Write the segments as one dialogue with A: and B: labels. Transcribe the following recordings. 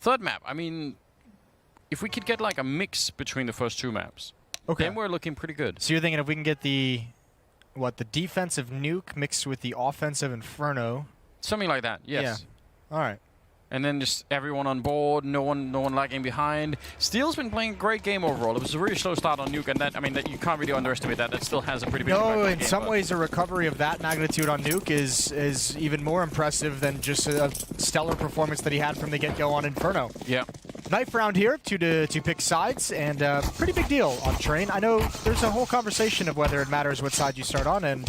A: Third map, I mean, if we could get like a mix between the first two maps, then we're looking pretty good.
B: So you're thinking if we can get the defensive nuke mixed with the offensive inferno?
A: Something like that, yes.
B: Yeah. All right.
A: And then just everyone on board, no one lagging behind. Steel's been playing a great game overall. It was a really slow start on Nuke, and that, I mean, that you can't really underestimate that. That still has a pretty big impact on the
B: in
A: game,
B: some ways, a recovery of that magnitude on Nuke is even more impressive than just a stellar performance that he had from the get-go on Inferno.
A: Yeah.
B: Knife round here to pick sides, and pretty big deal on Train. I know there's a whole conversation of whether it matters what side you start on, and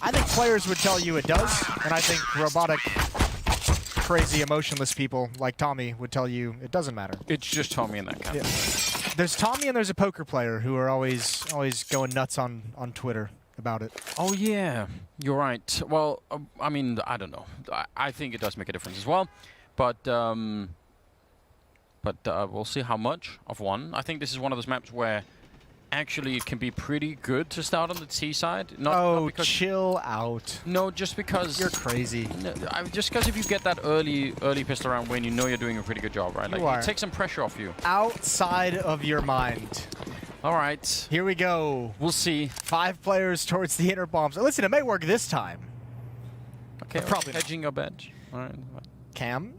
B: I think players would tell you it does, and I think robotic, crazy, emotionless people like Tommy would tell you it doesn't matter.
A: It's just Tommy in that kind of
B: thing. There's Tommy and there's a poker player who are always going nuts on Twitter about it.
A: Oh yeah, you're right. Well, I mean, I don't know. I think it does make a difference as well, but we'll see how much of one. I think this is one of those maps where actually it can be pretty good to start on the T side. Not because,
B: chill out.
A: No, just because
B: you're crazy.
A: No, just because if you get that early pistol round win, you know you're doing a pretty good job, right? Like it takes some pressure off you.
B: Outside of your mind.
A: All right,
B: here we go.
A: We'll see.
B: 5 players towards the inner bombs. Listen, it may work this time.
A: Okay, probably hedging your bet. All right.
B: Cam.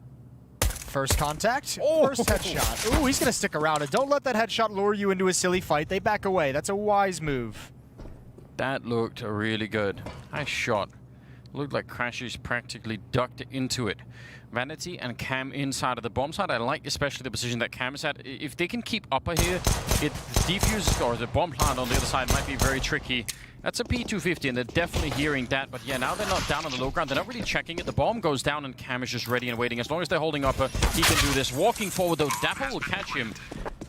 B: First contact, first headshot. Ooh, he's gonna stick around. And don't let that headshot lure you into a silly fight. They back away. That's a wise move.
A: That looked really good. Nice shot. Looked like Crashes practically ducked into it. Vanity and Cam inside of the bomb side. I like especially the position that Cam is at. If they can keep upper here, it defuses, or the bomb plant on the other side might be very tricky. That's a P250, and they're definitely hearing that. But yeah, now they're not down on the low ground. They're not really checking it. The bomb goes down, and Cam is just ready and waiting. As long as they're holding upper, he can do this. Walking forward, though, Dapper will catch him.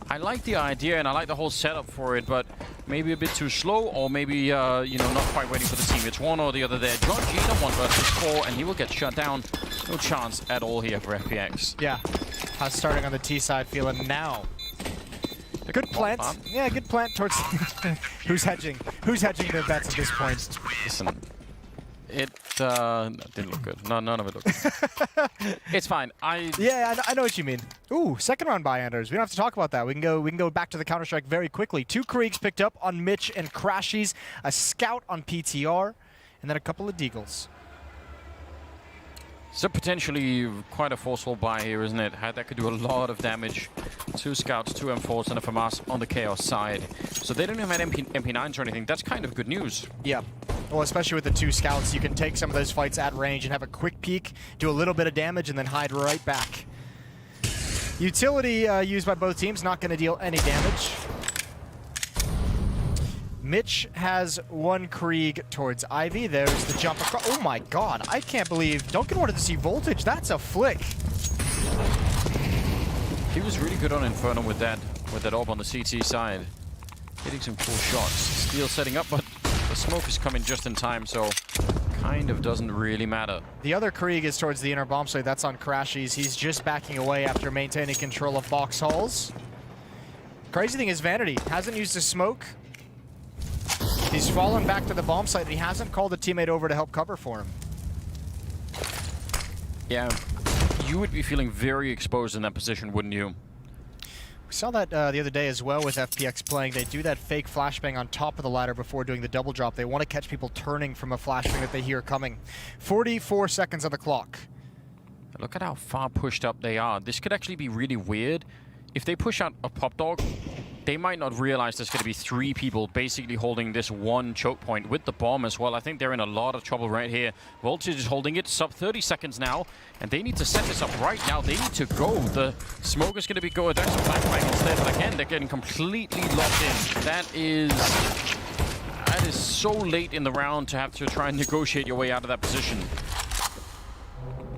A: I like the idea, and I like the whole setup for it, but maybe a bit too slow, or maybe, you know, not quite waiting for the team. It's one or the other there. John Gina 1 versus 4, and he will get shut down. No chance at all here for FPX.
B: Yeah. How's starting on the T side feeling now? Good plant. Yeah, good plant towards... Who's hedging? Who's hedging their bets at this point?
A: Listen, it didn't look good. No, none of it looked good. It's fine.
B: Yeah, I know what you mean. Ooh, second round buy-enders. We don't have to talk about that. We can go back to the Counter-Strike very quickly. 2 Kriegs picked up on Mitch and Crashies, a Scout on PTR, and then a couple of Deagles.
A: So potentially quite a forceful buy here, isn't it? That could do a lot of damage. 2 Scouts, 2 M4s, and a FAMAS on the Chaos side. So they don't even have MP9s or anything. That's kind of good news.
B: Yeah. Well, especially with the 2 Scouts, you can take some of those fights at range and have a quick peek, do a little bit of damage, and then hide right back. Utility used by both teams, not going to deal any damage. Mitch has 1 Krieg towards Ivy. There's the jump across. Oh my god, I can't believe Duncan wanted to see Voltage. That's a flick.
A: He was really good on Inferno with that orb on the CT side. Hitting some cool shots. Steel setting up, but the smoke is coming just in time, so kind of doesn't really matter.
B: The other Krieg is towards the inner bomb site. That's on Crashies. He's just backing away after maintaining control of box halls. Crazy thing is Vanity hasn't used his smoke. He's fallen back to the bomb site, and he hasn't called a teammate over to help cover for him.
A: Yeah, you would be feeling very exposed in that position, wouldn't you?
B: We saw that the other day as well with FPX playing. They do that fake flashbang on top of the ladder before doing the double drop. They want to catch people turning from a flashbang that they hear coming. 44 seconds on the clock.
A: Look at how far pushed up they are. This could actually be really weird. If they push out a pop dog, they might not realize there's going to be 3 people basically holding this 1 choke point with the bomb as well. I think they're in a lot of trouble right here. Voltage is holding it, sub 30 seconds now, and they need to set this up right now. They need to go. The smoke is going to be going. There's a flashbang instead, but again, they're getting completely locked in. That is so late in the round to have to try and negotiate your way out of that position.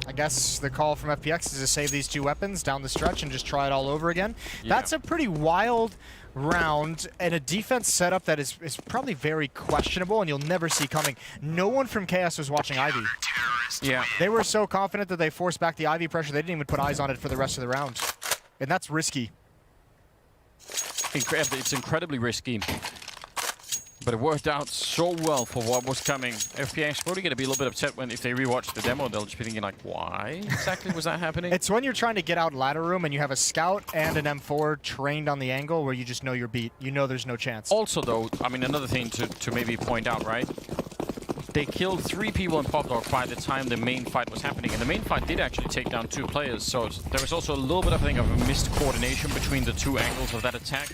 B: I guess the call from FPX is to save these 2 weapons down the stretch and just try it all over again. Yeah. That's a pretty wild round and a defense setup that is probably very questionable and you'll never see coming. No one from Chaos was watching Ivy.
A: Yeah.
B: They were so confident that they forced back the Ivy pressure, they didn't even put eyes on it for the rest of the round. And that's risky.
A: It's incredibly risky. But it worked out so well for what was coming. FPX probably going to be a little bit upset when if they rewatch the demo, they'll just be thinking like, why exactly was that happening?
B: It's when you're trying to get out ladder room and you have a scout and an M4 trained on the angle where you just know you're beat. You know there's no chance.
A: Also, though, I mean, another thing to maybe point out, right? They killed 3 people in Pop Dog by the time the main fight was happening. And the main fight did actually take down 2 players. So there was also a little bit, I think, of a missed coordination between the 2 angles of that attack.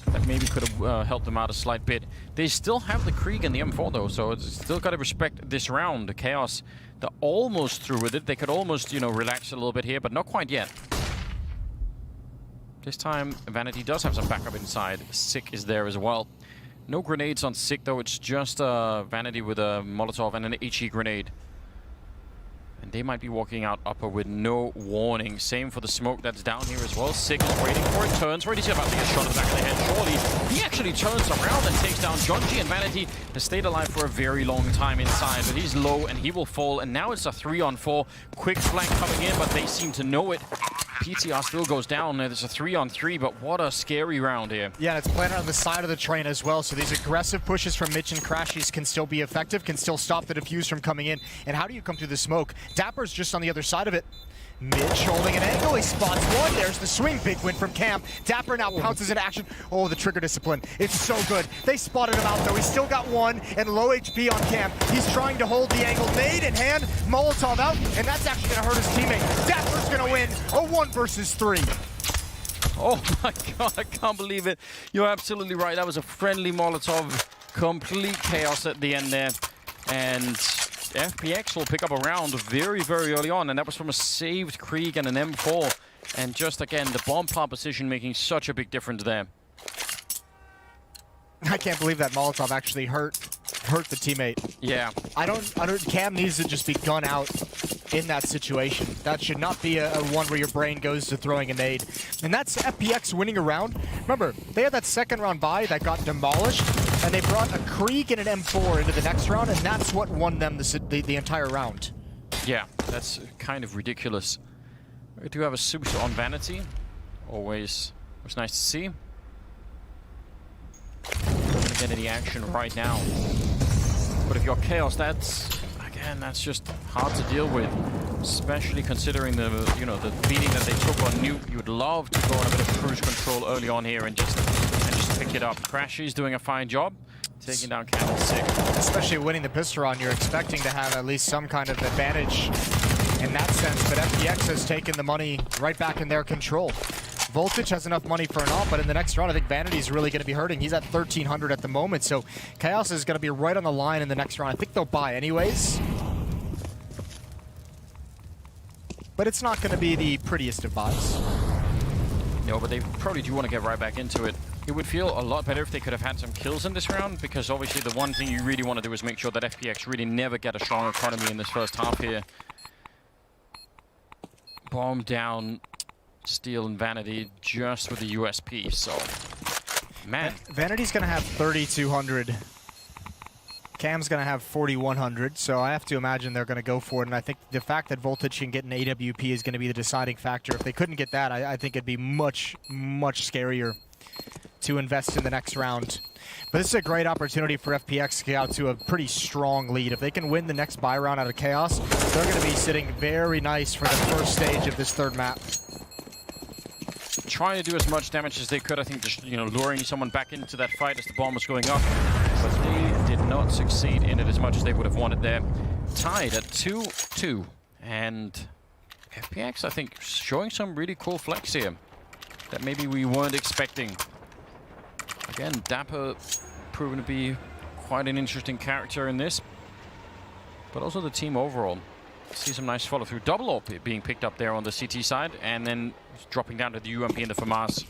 A: That maybe could have helped them out a slight bit. They still have the Krieg and the M4 though, so it's still got to respect this round. The Chaos, they're almost through with it. They could almost, you know, relax a little bit here, but not quite yet. This time, Vanity does have some backup inside. Sick is there as well. No grenades on Sick though, it's just Vanity with a Molotov and an HE grenade. And they might be walking out upper with no warning. Same for the smoke that's down here as well. Sick is waiting for it, turns for it. He's about to get shot in the back of the head. Surely he actually turns around and takes down Jonji, and Vanity has stayed alive for a very long time inside. But he's low and he will fall. And now it's a 3-on-4. Quick flank coming in, but they seem to know it. PTR still goes down. There's a 3-on-3, but what a scary round here.
B: Yeah, and it's planted on the side of the train as well, so these aggressive pushes from Mitch and Crashies can still be effective, can still stop the defuse from coming in. And how do you come through the smoke? Dapper's just on the other side of it. Mitch holding an angle, he spots one. There's the swing, big win from Cam. Dapper now pounces into action. Oh, the trigger discipline. It's so good. They spotted him out though. He's still got 1 and low HP on Cam. He's trying to hold the angle. Nade in hand, Molotov out, and that's actually gonna hurt his teammate. Dapper's gonna win a 1 versus 3.
A: Oh my god, I can't believe it. You're absolutely right. That was a friendly Molotov. Complete chaos at the end there. And FPX will pick up a round very, very early on, and that was from a saved Krieg and an M4. And just again, the bomb plant position making such a big difference there.
B: I can't believe that Molotov actually hurt the teammate.
A: Yeah.
B: Cam needs to just be gunned out in that situation. That should not be a one where your brain goes to throwing a nade. And that's FPX winning a round. Remember, they had that second round bye that got demolished, and they brought a Krieg and an M4 into the next round, and that's what won them the entire round.
A: Yeah, that's kind of ridiculous. We do have a super on Vanity. Always was nice to see. Don't get any action right now. But if you're Chaos, that's just hard to deal with, especially considering the the beating that they took on Nuke. You would love to go on a bit of cruise control early on here and just pick it up. Crashy's doing a fine job taking down Cam and Sick.
B: Especially winning the pistol round, you're expecting to have at least some kind of advantage in that sense, but FPX has taken the money right back in their control. Voltage has enough money for an op, but in the next round, I think Vanity's really going to be hurting. He's at 1,300 at the moment, so Chaos is going to be right on the line in the next round. I think they'll buy anyways. But it's not going to be the prettiest of buys.
A: No, but they probably do want to get right back into it. It would feel a lot better if they could have had some kills in this round, because obviously the one thing you really want to do is make sure that FPX really never get a strong economy in this first half here. Bomb down. Steel and Vanity just with the USP, so man.
B: Vanity's gonna have 3,200. Cam's gonna have 4,100, so I have to imagine they're gonna go for it, and I think the fact that Voltage can get an AWP is gonna be the deciding factor. If they couldn't get that, I think it'd be much, much scarier to invest in the next round. But this is a great opportunity for FPX to get out to a pretty strong lead. If they can win the next buy round out of Chaos, they're gonna be sitting very nice for the first stage of this third map.
A: Trying to do as much damage as they could, I think, just luring someone back into that fight as the bomb was going up, but they did not succeed in it as much as they would have wanted there. Tied at 2-2, and FPX, I think, showing some really cool flex here that maybe we weren't expecting. Again, Dapper proven to be quite an interesting character in this, but also the team overall. See some nice follow through. Double AWP being picked up there on the CT side, and then dropping down to the UMP and the FAMAS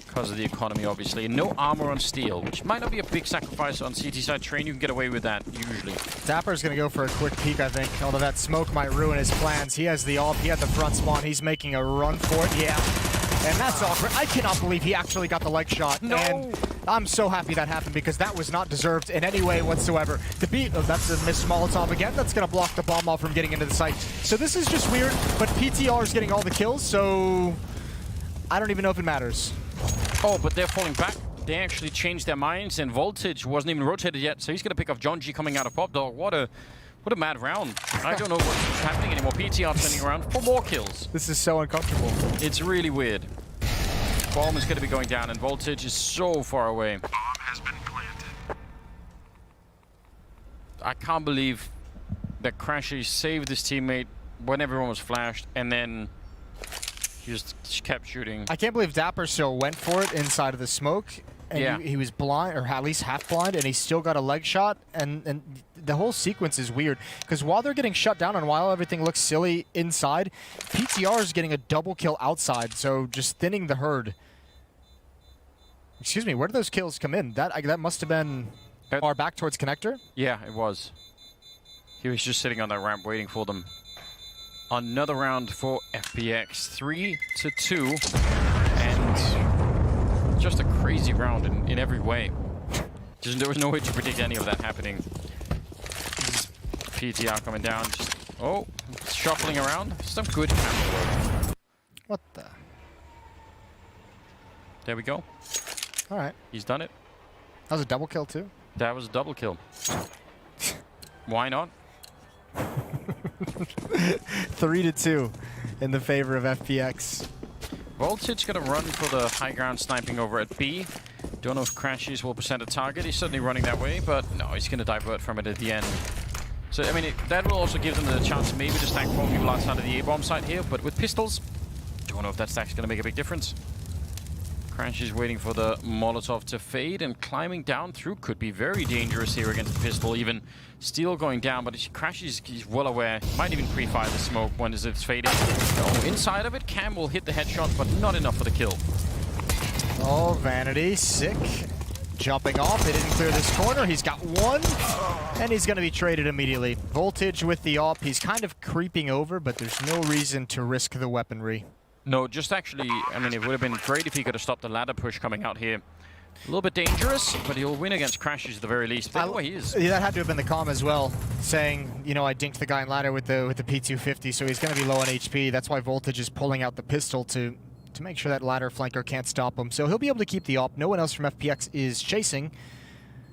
A: because of the economy, obviously. And no armor on Steel, which might not be a big sacrifice on CT side. Train, you can get away with that, usually.
B: Dapper's going to go for a quick peek, I think, although that smoke might ruin his plans. He has the AWP, he had the front spawn, he's making a run for it, yeah. And that's awkward. I cannot believe he actually got the leg shot.
A: No.
B: And I'm so happy that happened, because that was not deserved in any way whatsoever. The beat, that's a missed Molotov again. That's going to block the bomb off from getting into the site. So this is just weird, but PTR is getting all the kills, so I don't even know if it matters.
A: Oh, but they're falling back. they actually changed their minds, and Voltage wasn't even rotated yet, so he's going to pick off John G coming out of Pop Dog. What a mad round. I don't know what's happening anymore. PTR turning around for more kills.
B: This is so uncomfortable.
A: It's really weird. Bomb is going to be going down, and Voltage is so far away.
C: Bomb has been planted.
A: I can't believe that Crashy saved his teammate when everyone was flashed, and then he just kept shooting.
B: I can't believe Dapper still went for it inside of the smoke. And
A: Yeah.
B: he was blind, or at least half blind, and he still got a leg shot. And the whole sequence is weird, because while they're getting shut down and while everything looks silly inside, PTR is getting a double kill outside, so just thinning the herd. Excuse me, where did those kills come in? That must have been far back towards connector?
A: Yeah, it was. He was just sitting on that ramp waiting for them. Another round for FPX, 3-2, and just a crazy round in every way. There was no way to predict any of that happening. PTR coming down, just shuffling around. Some good camera work.
B: What the?
A: There we go.
B: All right.
A: He's done it.
B: That was a double kill too?
A: That was a double kill. Why not?
B: 3-2 in the favor of FPX.
A: Voltage gonna run for the high ground sniping over at B. Don't know if Crashies will present a target. He's certainly running that way, but no, he's gonna divert from it at the end. So, I mean, that will also give them the chance to maybe just stack 4 people outside of the A-bomb site here, but with pistols, don't know if that stack's gonna make a big difference. Crashies waiting for the Molotov to fade, and climbing down through could be very dangerous here against the pistol. Even Steel going down, but Crashies, he's well aware. Might even pre-fire the smoke when it's fading. Oh, inside of it, Cam will hit the headshot, but not enough for the kill.
B: Oh, Vanity, sick. Jumping off, they didn't clear this corner. He's got one, and he's going to be traded immediately. Voltage with the AWP. He's kind of creeping over, but there's no reason to risk the weaponry.
A: No, just actually, I mean, it would have been great if he could have stopped the ladder push coming out here. A little bit dangerous, but he'll win against Crashies at the very least. But anyway, he is.
B: Yeah, that had to have been the comm as well, saying, you know, I dinked the guy in ladder with the P250, so he's going to be low on HP. That's why Voltage is pulling out the pistol to make sure that ladder flanker can't stop him. So he'll be able to keep the AWP. No one else from FPX is chasing,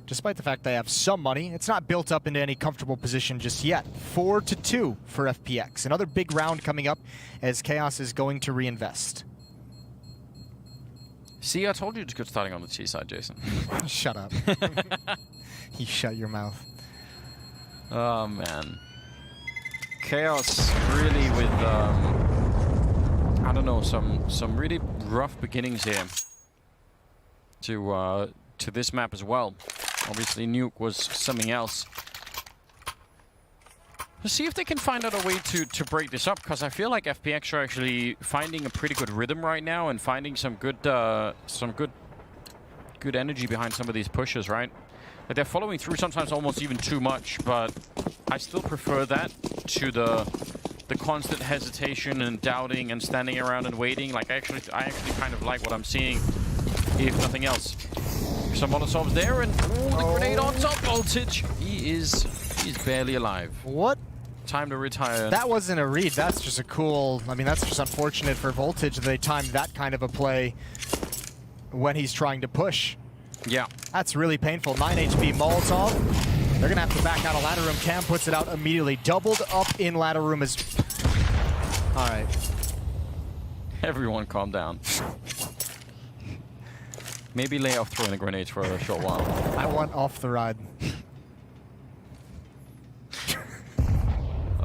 B: despite the fact they have some money. It's not built up into any comfortable position just yet. 4-2 for FPX. Another big round coming up as Chaos is going to reinvest.
A: See, I told you it's good starting on the T side, Jason.
B: Shut up. You shut your mouth.
A: Oh, man. Chaos really with, I don't know, some really rough beginnings here to this map as well. Obviously, Nuke was something else. Let's see if they can find out a way to break this up, because I feel like FPX are actually finding a pretty good rhythm right now and finding some good energy behind some of these pushes, right? Like they're following through sometimes almost even too much, but I still prefer that to the constant hesitation and doubting and standing around and waiting. Like I actually kind of like what I'm seeing, if nothing else. Some Molotovs there, and the grenade on top. Voltage. He's barely alive.
B: What?
A: Time to retire.
B: That wasn't a read. That's just a cool... I mean, that's just unfortunate for Voltage that they timed that kind of a play when he's trying to push.
A: Yeah.
B: That's really painful. 9 HP Molotov. They're going to have to back out of ladder room. Cam puts it out immediately. Doubled up in ladder room is... All right.
A: Everyone calm down. Maybe lay off throwing the grenades for a short while.
B: I want off the ride.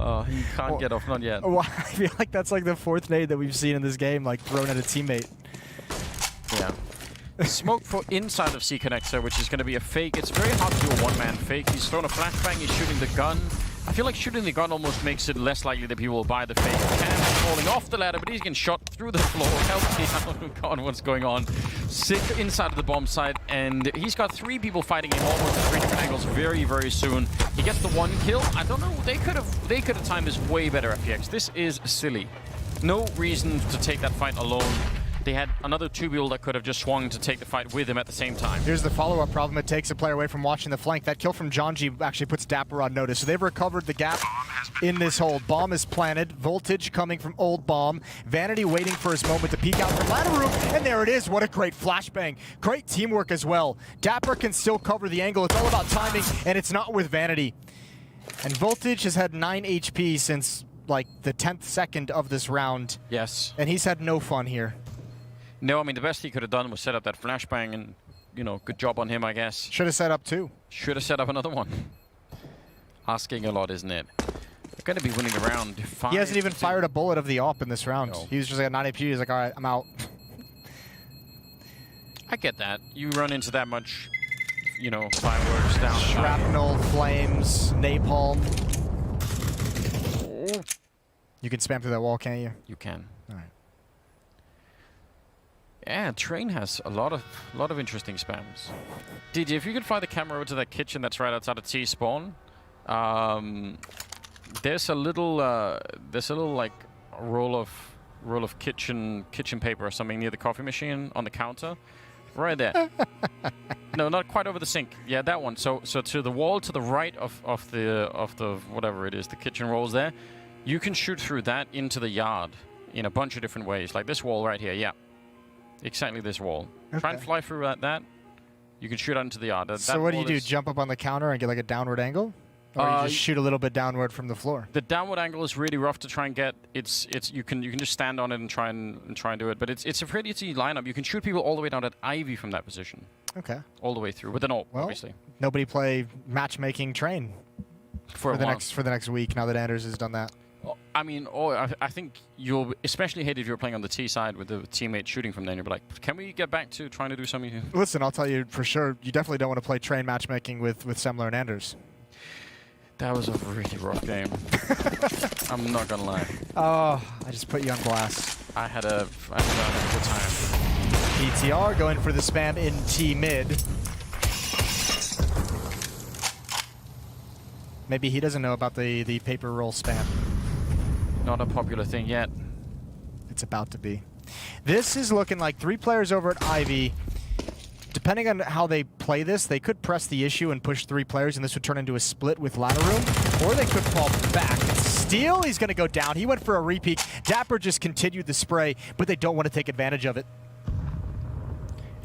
A: Oh, he can't get off, not yet.
B: Oh, I feel like that's like the 4th nade that we've seen in this game, like thrown at a teammate.
A: Yeah. Smoke for inside of C connector, which is going to be a fake. It's very hard to do a one-man fake. He's thrown a flashbang, he's shooting the gun. I feel like shooting the gun almost makes it less likely that people will buy the fake. Cam is falling off the ladder, but he's getting shot through the floor. Help me out. God, what's going on? Sick inside of the bomb site, and he's got 3 people fighting him almost at 3 different angles very, very soon. He gets the 1 kill. I don't know. They could have timed this way better, FPX. This is silly. No reason to take that fight alone. They had another tubule that could have just swung to take the fight with him at the same time.
B: Here's the follow-up problem. It takes a player away from watching the flank. That kill from Jonji actually puts Dapper on notice. So they've recovered the gap in this hold. Bomb is planted. Voltage coming from Old Bomb. Vanity waiting for his moment to peek out from ladder room. And there it is. What a great flashbang. Great teamwork as well. Dapper can still cover the angle. It's all about timing, and it's not with Vanity. And Voltage has had 9 HP since, like, the 10th second of this round.
A: Yes.
B: And he's had no fun here.
A: No, I mean, the best he could have done was set up that flashbang, and, you know, good job on him, I guess.
B: Should have set up 2.
A: Should have set up another one. Asking a lot, isn't it? They're going to be winning the round.
B: He hasn't even fired a bullet of the AWP in this round.
A: No.
B: He was just like at 9 HP. He's like, all right, I'm out.
A: I get that. You run into that much, you know, fireworks down.
B: Shrapnel, flames, napalm.
A: Oh.
B: You can spam through that wall, can't you?
A: You can.
B: All right.
A: Yeah, Train has a lot of interesting spams. DJ, if you could fly the camera over to that kitchen that's right outside of T spawn, there's a little like roll of kitchen paper or something near the coffee machine on the counter, right there. No, not quite over the sink. Yeah, that one. So to the wall to the right of the whatever it is, the kitchen rolls there, you can shoot through that into the yard in a bunch of different ways, like this wall right here. Yeah. Exactly this wall.
B: Okay.
A: Try and fly through that. You can shoot out into the yard.
B: So what do you do? Jump up on the counter and get like a downward angle? Or you just shoot a little bit downward from the floor?
A: The downward angle is really rough to try and get. You can just stand on it and try and do it. But it's a pretty easy lineup. You can shoot people all the way down at Ivy from that position.
B: Okay.
A: All the way through with an AWP,
B: Well,
A: obviously.
B: nobody play matchmaking Train
A: For
B: the next week now that Anders has done that.
A: I mean, I think you'll especially hate if you're playing on the T side with the teammate shooting from there. You'll be like, can we get back to trying to do something here?
B: Listen, I'll tell you for sure, you definitely don't want to play Train matchmaking with Semler and Anders.
A: That was a really rough game. I'm not gonna lie.
B: Oh, I just put you on blast.
A: I had a good time.
B: PTR going for the spam in T mid. Maybe he doesn't know about the paper roll spam.
A: Not a popular thing yet.
B: It's about to be. This is looking like 3 players over at Ivy. Depending on how they play this, they could press the issue and push 3 players, and this would turn into a split with ladder room, or they could fall back. Steele, he's going to go down. He went for a repeat. Dapper just continued the spray, but they don't want to take advantage of it.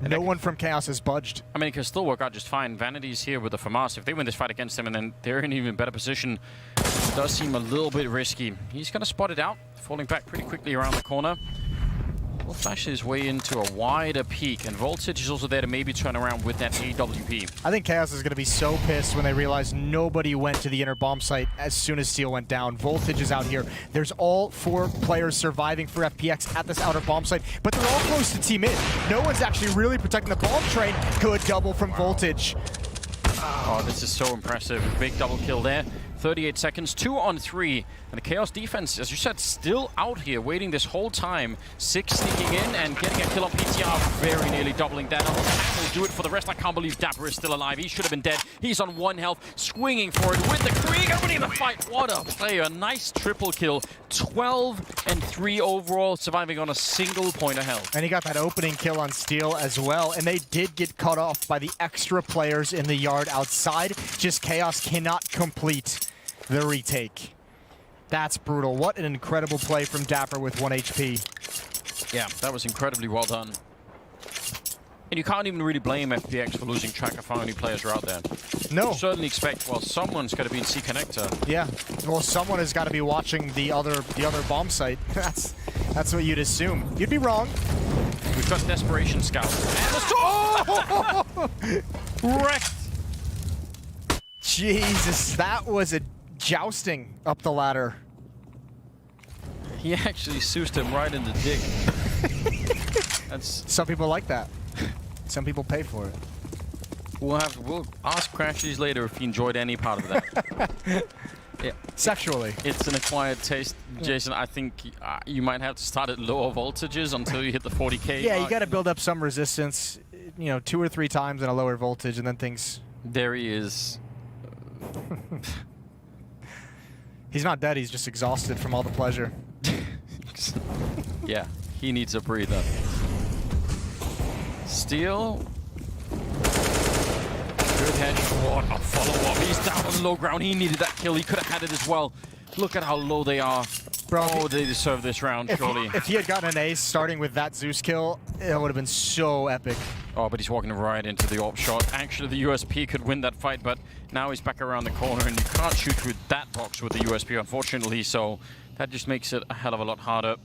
B: No one from Chaos has budged.
A: I mean, it can still work out just fine. Vanity's here with the FAMAS. If they win this fight against him and then they're in an even better position, it does seem a little bit risky. He's going to spot it out, falling back pretty quickly around the corner. Will flash his way into a wider peak, and Voltage is also there to maybe turn around with that AWP.
B: I think Chaos is going to be so pissed when they realize nobody went to the inner bomb site as soon as Steel went down. Voltage is out here. There's all 4 players surviving for FPX at this outer bomb site, but they're all close to Team Mid. No one's actually really protecting the bomb train. Good double from Voltage.
A: Oh, this is so impressive. Big double kill there. 38 seconds, 2 on 3. And the Chaos defense, as you said, still out here waiting this whole time. 6 sneaking in and getting a kill on PTR, very nearly doubling that. Cam will do it for the rest. I can't believe Dapper is still alive. He should have been dead. He's on 1 health, swinging for it with the Krieger winning the fight. What a player. Nice triple kill. 12 and 3 overall, surviving on a single point of health.
B: And he got that opening kill on Steel as well. And they did get cut off by the extra players in the yard outside. Just Chaos cannot complete the retake. That's brutal. What an incredible play from Dapper with 1 HP.
A: Yeah, that was incredibly well done. And you can't even really blame FPX for losing track of how many players are out there.
B: No.
A: You certainly expect, well, someone's got to be in C connector.
B: Yeah. Well, someone has got to be watching the other bomb site. That's what you'd assume. You'd be wrong.
A: We've got Desperation Scout. Oh! Wrecked.
B: Jesus, that was a jousting up the ladder.
A: He actually soused him right in the dick. That's.
B: Some people like that. Some people pay for it.
A: We'll ask Crashies later if he enjoyed any part of that. Yeah.
B: Sexually.
A: It's an acquired taste, Jason. I think you might have to start at lower voltages until you hit the 40K.
B: Yeah,
A: mark.
B: you got to build up some resistance, you know, 2 or 3 times at a lower voltage, and then things.
A: There he is.
B: He's not dead, he's just exhausted from all the pleasure.
A: Yeah, he needs a breather. Steel. Good headshot. What a follow-up. He's down on the low ground. He needed that kill. He could have had it as well. Look at how low they are.
B: Bro,
A: oh, they deserve this round, surely.
B: If he had gotten an ace starting with that Zeus kill, it would have been so epic.
A: Oh, but he's walking right into the op shot. Actually, the USP could win that fight, but now he's back around the corner, and you can't shoot through that box with the USP, unfortunately, so that just makes it a hell of a lot harder.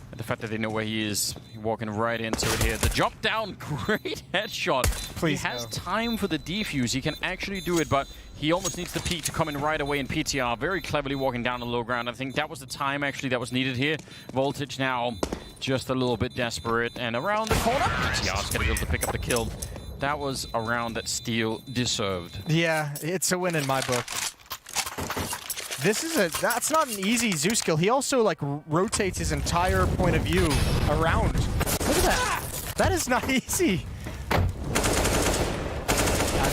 A: And the fact that they know where he is, walking right into it here. The jump down, great headshot.
B: Please
A: he has
B: no.
A: time for the defuse. He can actually do it, but he almost needs the peek to come in right away in PTR. Very cleverly walking down the low ground. I think that was the time, actually, that was needed here. Voltage now just a little bit desperate. And around the corner, PTR's going to be able to pick up the kill. That was a round that Steel deserved.
B: Yeah, it's a win in my book. That's not an easy Zeus kill. He also like rotates his entire point of view around. Look at that. That is not easy. And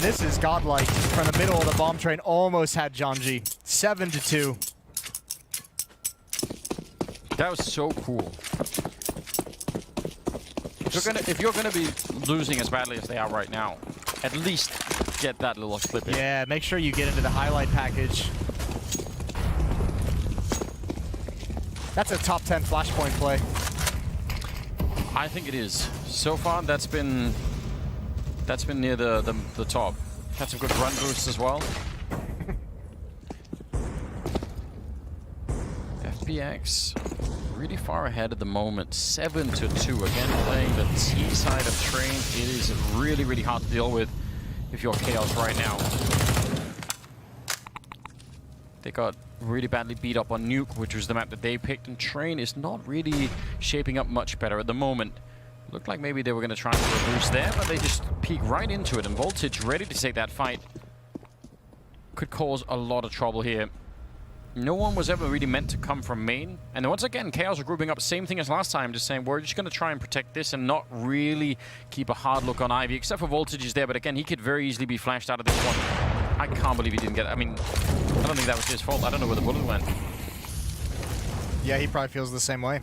B: this is godlike. From the middle of the bomb train, almost had Janji. 7-2.
A: That was so cool. If you're gonna be losing as badly as they are right now, at least get that little clip in.
B: Yeah, make sure you get into the highlight package. That's a top 10 Flashpoint play.
A: I think it is. So far, that's been near the top. Had some good run boosts as well. FPX really far ahead at the moment. 7-2. Again, playing the T side of Train. It is really, really hard to deal with if you're Chaos right now. They got really badly beat up on Nuke, which was the map that they picked, and Train is not really shaping up much better at the moment. Looked like maybe they were going to try for a boost there, but they just peek right into it, and Voltage ready to take that fight. Could cause a lot of trouble here. No one was ever really meant to come from main, and once again, Chaos are grouping up, same thing as last time, just saying we're just going to try and protect this and not really keep a hard look on Ivy, except for Voltage is there, but again, he could very easily be flashed out of this one. I can't believe he didn't get it. I mean, I don't think that was his fault. I don't know where the bullet went.
B: Yeah, he probably feels the same way.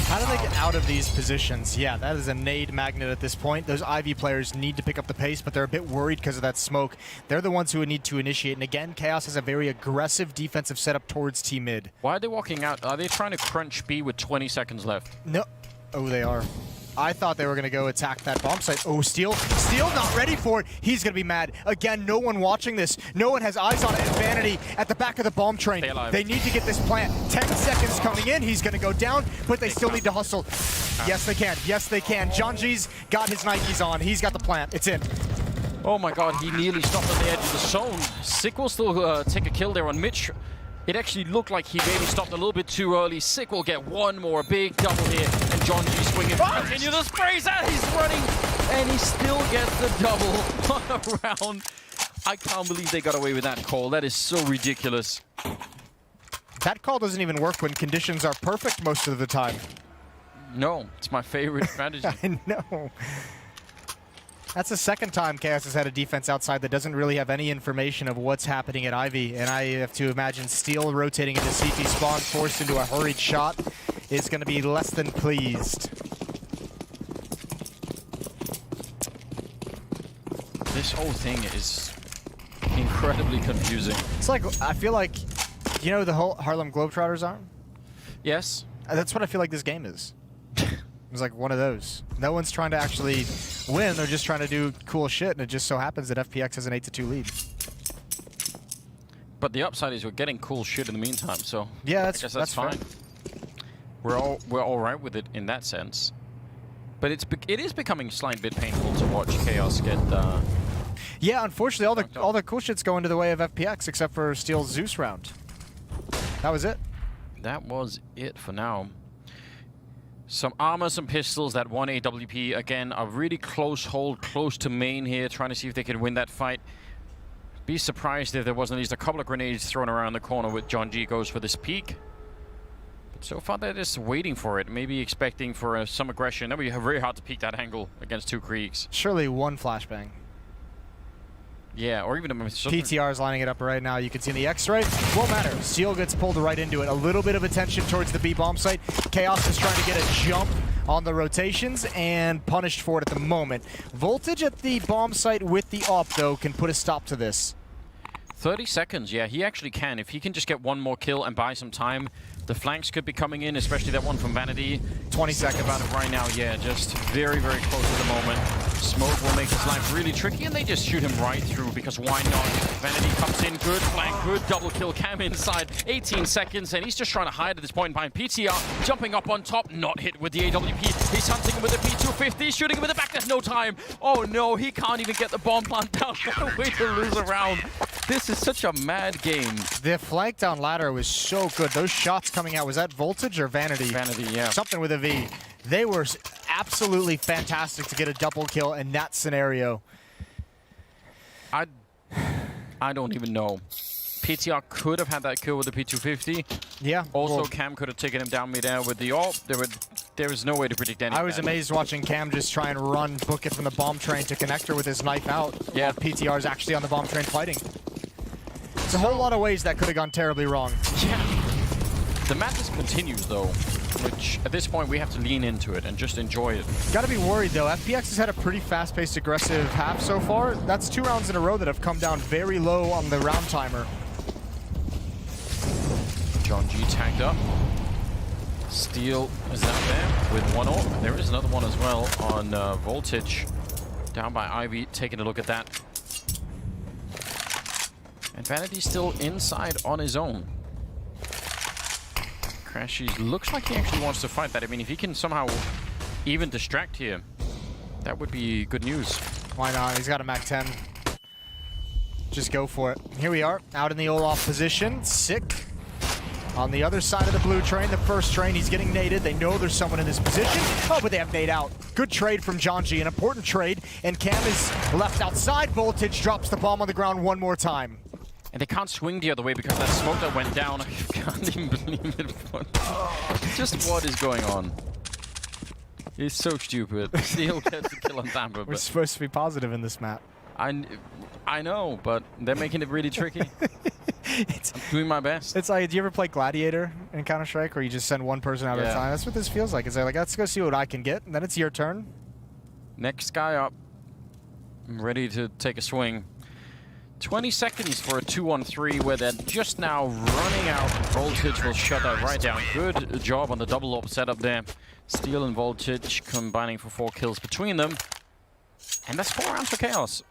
B: How do they get out of these positions? Yeah, that is a nade magnet at this point. Those Ivy players need to pick up the pace, but they're a bit worried because of that smoke. They're the ones who would need to initiate. And again, Chaos has a very aggressive defensive setup towards T mid.
A: Why are they walking out? Are they trying to crunch B with 20 seconds left?
B: No. Oh, they are. I thought they were going to go attack that bomb site. Oh, Steel not ready for it. He's going to be mad. Again, no one watching this. No one has eyes on it. And Vanity at the back of the bomb train. They need to get this plant. 10 seconds coming in. He's going to go down, but they still need to hustle. Yes, they can. Yes, they can. Janji's got his Nikes on. He's got the plant. It's in.
A: Oh my god, he nearly stopped on the edge of the zone. Sick will still take a kill there on Mitch. It actually looked like he maybe stopped a little bit too early. Sick will get one more big double here, and Janji swinging. Continue the sprays, and he's running, and he still gets the double on a round. I can't believe they got away with that call. That is so ridiculous.
B: That call doesn't even work when conditions are perfect most of the time.
A: No, it's my favorite strategy.
B: I know. That's the second time Chaos has had a defense outside that doesn't really have any information of what's happening at Ivy. And I have to imagine Steel rotating into CT spawn, forced into a hurried shot, is going to be less than pleased.
A: This whole thing is incredibly confusing.
B: It's like, I feel like, you know the whole Harlem Globetrotters are?
A: Yes.
B: That's what I feel like this game is. It's like one of those. No one's trying to actually win, they're just trying to do cool shit, and it just so happens that FPX has an 8-2 lead.
A: But the upside is we're getting cool shit in the meantime, so
B: yeah,
A: I guess that's fine. We're all right with it in that sense. But it is becoming a slight bit painful to watch Chaos get.
B: Yeah, unfortunately, all the cool shit's going to the way of FPX except for Steel's Zeus round. That was it.
A: That was it for now. Some armor, some pistols, that one AWP. Again, a really close hold, close to main here, trying to see if they can win that fight. Be surprised if there wasn't at least a couple of grenades thrown around the corner with Janji goes for this peek. But so far, they're just waiting for it, maybe expecting for some aggression. That would be very hard to peek that angle against two Kriegs.
B: Surely one flashbang.
A: Yeah, or even a
B: PTR is lining it up right now. You can see in the X-ray. Won't matter. Steel gets pulled right into it. A little bit of attention towards the B bomb site. Chaos is trying to get a jump on the rotations and punished for it at the moment. Voltage at the bomb site with the AWP, though, can put a stop to this.
A: 30 seconds, yeah, he actually can. If he can just get one more kill and buy some time, the flanks could be coming in, especially that one from Vanity.
B: 20 seconds.
A: About it right now, yeah, just very, very close at the moment. Smoke will make his life really tricky, and they just shoot him right through, because why not? Vanity comes in, good flank, good double kill, Cam inside, 18 seconds, and he's just trying to hide at this point behind PTR, jumping up on top, not hit with the AWP. He's hunting him with the P250, shooting him with the back, there's no time. Oh no, he can't even get the bomb plant down. What a way to lose a round. This is such a mad game.
B: The flank down ladder was so good. Those shots coming out, was that Voltage or Vanity?
A: Vanity, yeah.
B: Something with a V. They were absolutely fantastic to get a double kill in that scenario.
A: I don't even know. PTR could have had that kill with the P250.
B: Yeah.
A: Also,
B: well,
A: Cam could have taken him down mid-air with the AWP. There was no way to predict anything.
B: I was amazed watching Cam just try and run, book it from the bomb train to connector with his knife out.
A: Yeah.
B: While PTR is actually on the bomb train fighting. It's a whole lot of ways that could have gone terribly wrong.
A: Yeah. The madness continues, though, which at this point we have to lean into it and just enjoy it.
B: Gotta be worried, though. FPX has had a pretty fast-paced, aggressive half so far. That's 2 rounds in a row that have come down very low on the round timer.
A: John G tagged up. Steel is out there with one AWP. There is another one as well on Voltage. Down by Ivy, taking a look at that. And Vanity still inside on his own. Crashy looks like he actually wants to fight that. I mean, if he can somehow even distract here, that would be good news.
B: Why not? He's got a MAC-10. Just go for it. Here we are, out in the Olaf position. Sick. On the other side of the blue train, the first train, he's getting naded. They know there's someone in this position. Oh, but they have nade out. Good trade from John G, an important trade. And Cam is left outside. Voltage drops the bomb on the ground one more time.
A: And they can't swing the other way because that smoke that went down, I can't even believe it. Just what is going on? He's so stupid. Steel gets the kill on Tampa.
B: We're supposed to be positive in this map.
A: I know, but they're making it really tricky. I'm doing my best.
B: It's like, do you ever play Gladiator in Counter-Strike where you just send one person out at a time? That's what this feels like. It's like, let's go see what I can get, and then it's your turn.
A: Next guy up. I'm ready to take a swing. 20 seconds for a 2-on-3 where they're just now running out. Voltage will shut that right down. Good job on the double AWP setup there. Steel and Voltage combining for 4 kills between them. And that's 4 rounds for Chaos.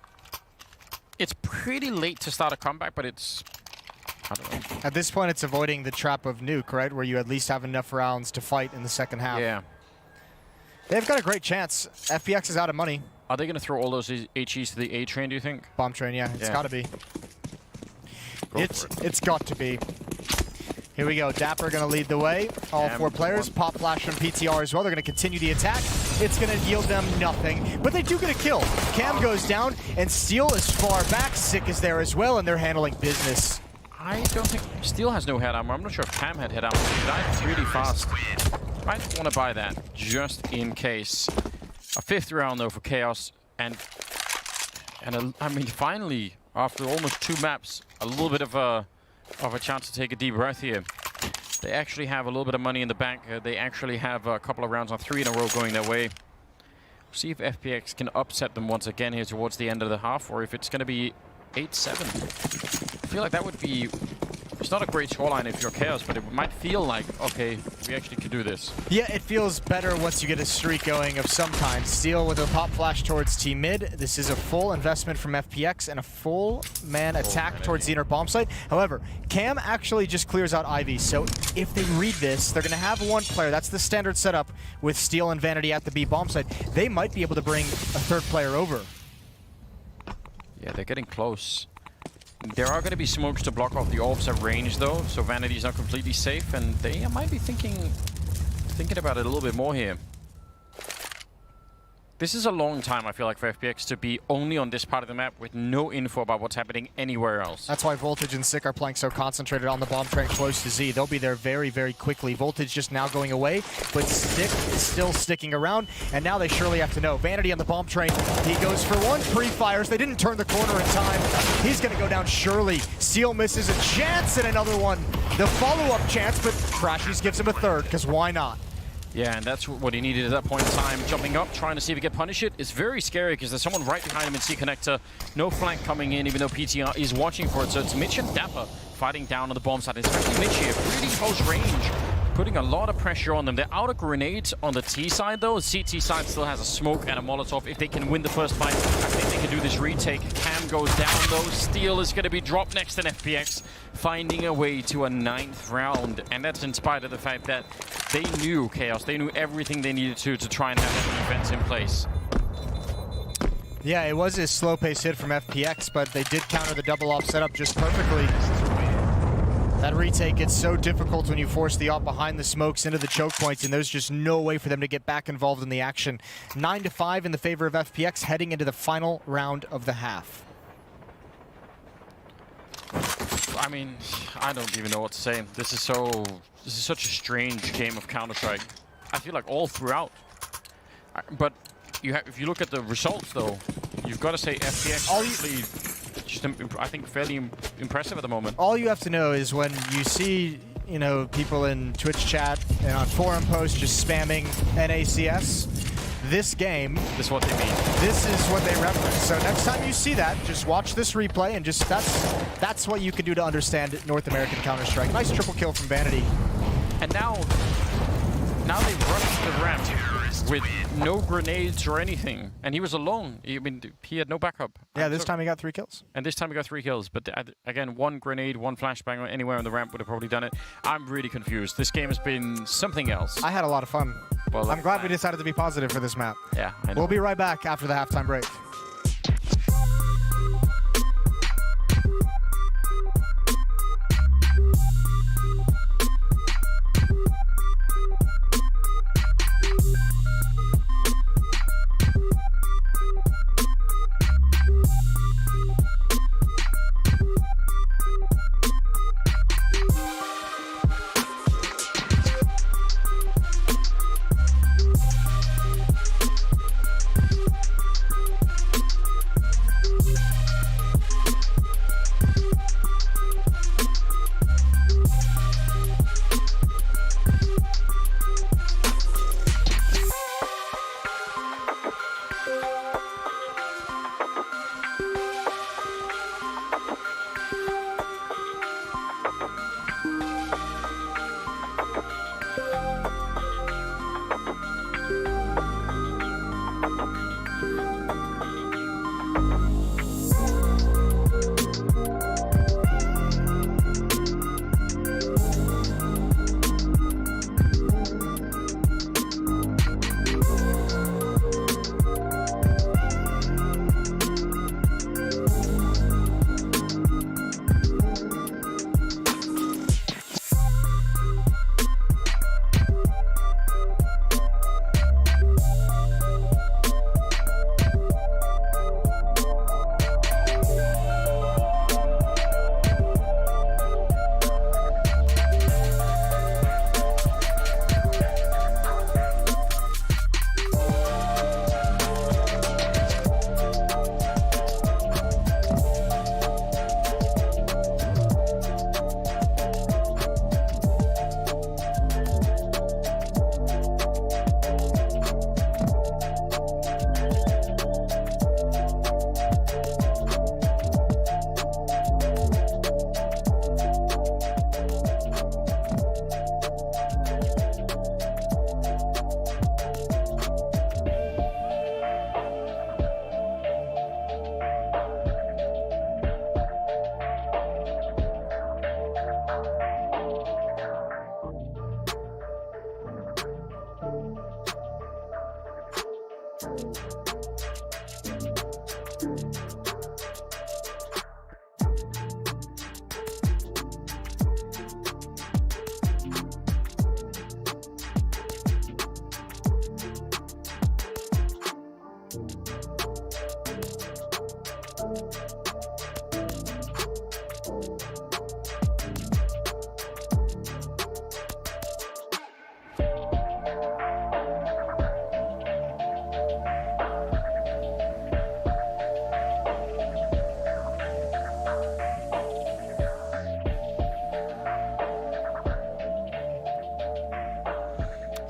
A: It's pretty late to start a comeback, but it's... I don't know.
B: At this point, it's avoiding the trap of nuke, right? Where you at least have enough rounds to fight in the second half.
A: Yeah.
B: They've got a great chance. FPX is out of money.
A: Are they going to throw all those HEs to the A train, do you think?
B: Bomb train, yeah. It's got to be. It's got to be. Here we go. Dapper going to lead the way. All 4 players. Pop Flash from PTR as well. They're going to continue the attack. It's going to yield them nothing. But they do get a kill. Cam goes down, and Steel is far back. Sick is there as well, and they're handling business.
A: I don't think... Steel has no head armor. I'm not sure if Cam had head armor. He died really fast. I want to buy that, just in case. A 5th round, though, for Chaos. And I mean, finally, after almost 2 maps, a little bit of a chance to take a deep breath here. They actually have a little bit of money in the bank. They actually have a couple of rounds on 3 in a row going their way. See if FPX can upset them once again here towards the end of the half, or if it's going to be 8-7. I feel like that would be... It's not a great scoreline if you're Chaos, but it might feel like, okay, we actually could do this.
B: Yeah, it feels better once you get a streak going of some kind. Steel with a pop flash towards Team Mid. This is a full investment from FPX and a full man attack towards the inner bomb site. However, Cam actually just clears out Ivy, so if they read this, they're going to have 1 player. That's the standard setup with Steel and Vanity at the B bomb site. They might be able to bring a 3rd player over.
A: Yeah, they're getting close. There are going to be smokes to block off the AWPs at range, though, so Vanity's not completely safe, and they might be thinking about it a little bit more here. This is a long time, I feel like, for FPX to be only on this part of the map with no info about what's happening anywhere else.
B: That's why Voltage and Sick are playing so concentrated on the bomb train close to Z. They'll be there very, very quickly. Voltage just now going away, but Sick is still sticking around, and now they surely have to know. Vanity on the bomb train. He goes for 1, pre-fires. They didn't turn the corner in time. He's going to go down surely. Seal misses a chance and another one. The follow-up chance, but Crashies gives him a 3rd, because why not?
A: Yeah, and that's what he needed at that point in time. Jumping up, trying to see if he can punish it. It's very scary because there's someone right behind him in C-Connector. No flank coming in, even though PTR is watching for it. So it's Mitch and Dapper fighting down on the bomb side. Especially Mitch here, really close range, putting a lot of pressure on them. They're out of grenades on the T side, though. CT side still has a smoke and a Molotov. If they can win the first fight, I think they can do this retake. Cam goes down, though. Steel is going to be dropped next to FPX, finding a way to a 9th round. And that's in spite of the fact that they knew Chaos. They knew everything they needed to try and have that defense in place.
B: Yeah, it was a slow-paced hit from FPX, but they did counter the double-off setup just perfectly. That retake gets so difficult when you force the op behind the smokes into the choke points, and there's just no way for them to get back involved in the action. 9-5 in the favor of FPX, heading into the final round of the half.
A: I mean, I don't even know what to say. This is such a strange game of Counter-Strike. I feel like all throughout. But if you look at the results, though, you've got to say FPX actually just, I think, fairly impressive at the moment.
B: All you have to know is when you see, you know, people in Twitch chat and on forum posts just spamming NACS, this game,
A: this is what they mean.
B: This is what they reference. So next time you see that, just watch this replay and just that's what you can do to understand North American Counter-Strike. Nice triple kill from Vanity.
A: And now they rushed the ramp with no grenades or anything, and he was alone. I mean, he had no backup.
B: Yeah, this time he got 3 kills.
A: And this time he got 3 kills, but again, 1 grenade, 1 flashbang anywhere on the ramp would have probably done it. I'm really confused. This game has been something else.
B: I had a lot of fun.
A: Well,
B: I'm glad we decided to be positive for this map.
A: Yeah, I know.
B: We'll be right back after the halftime break.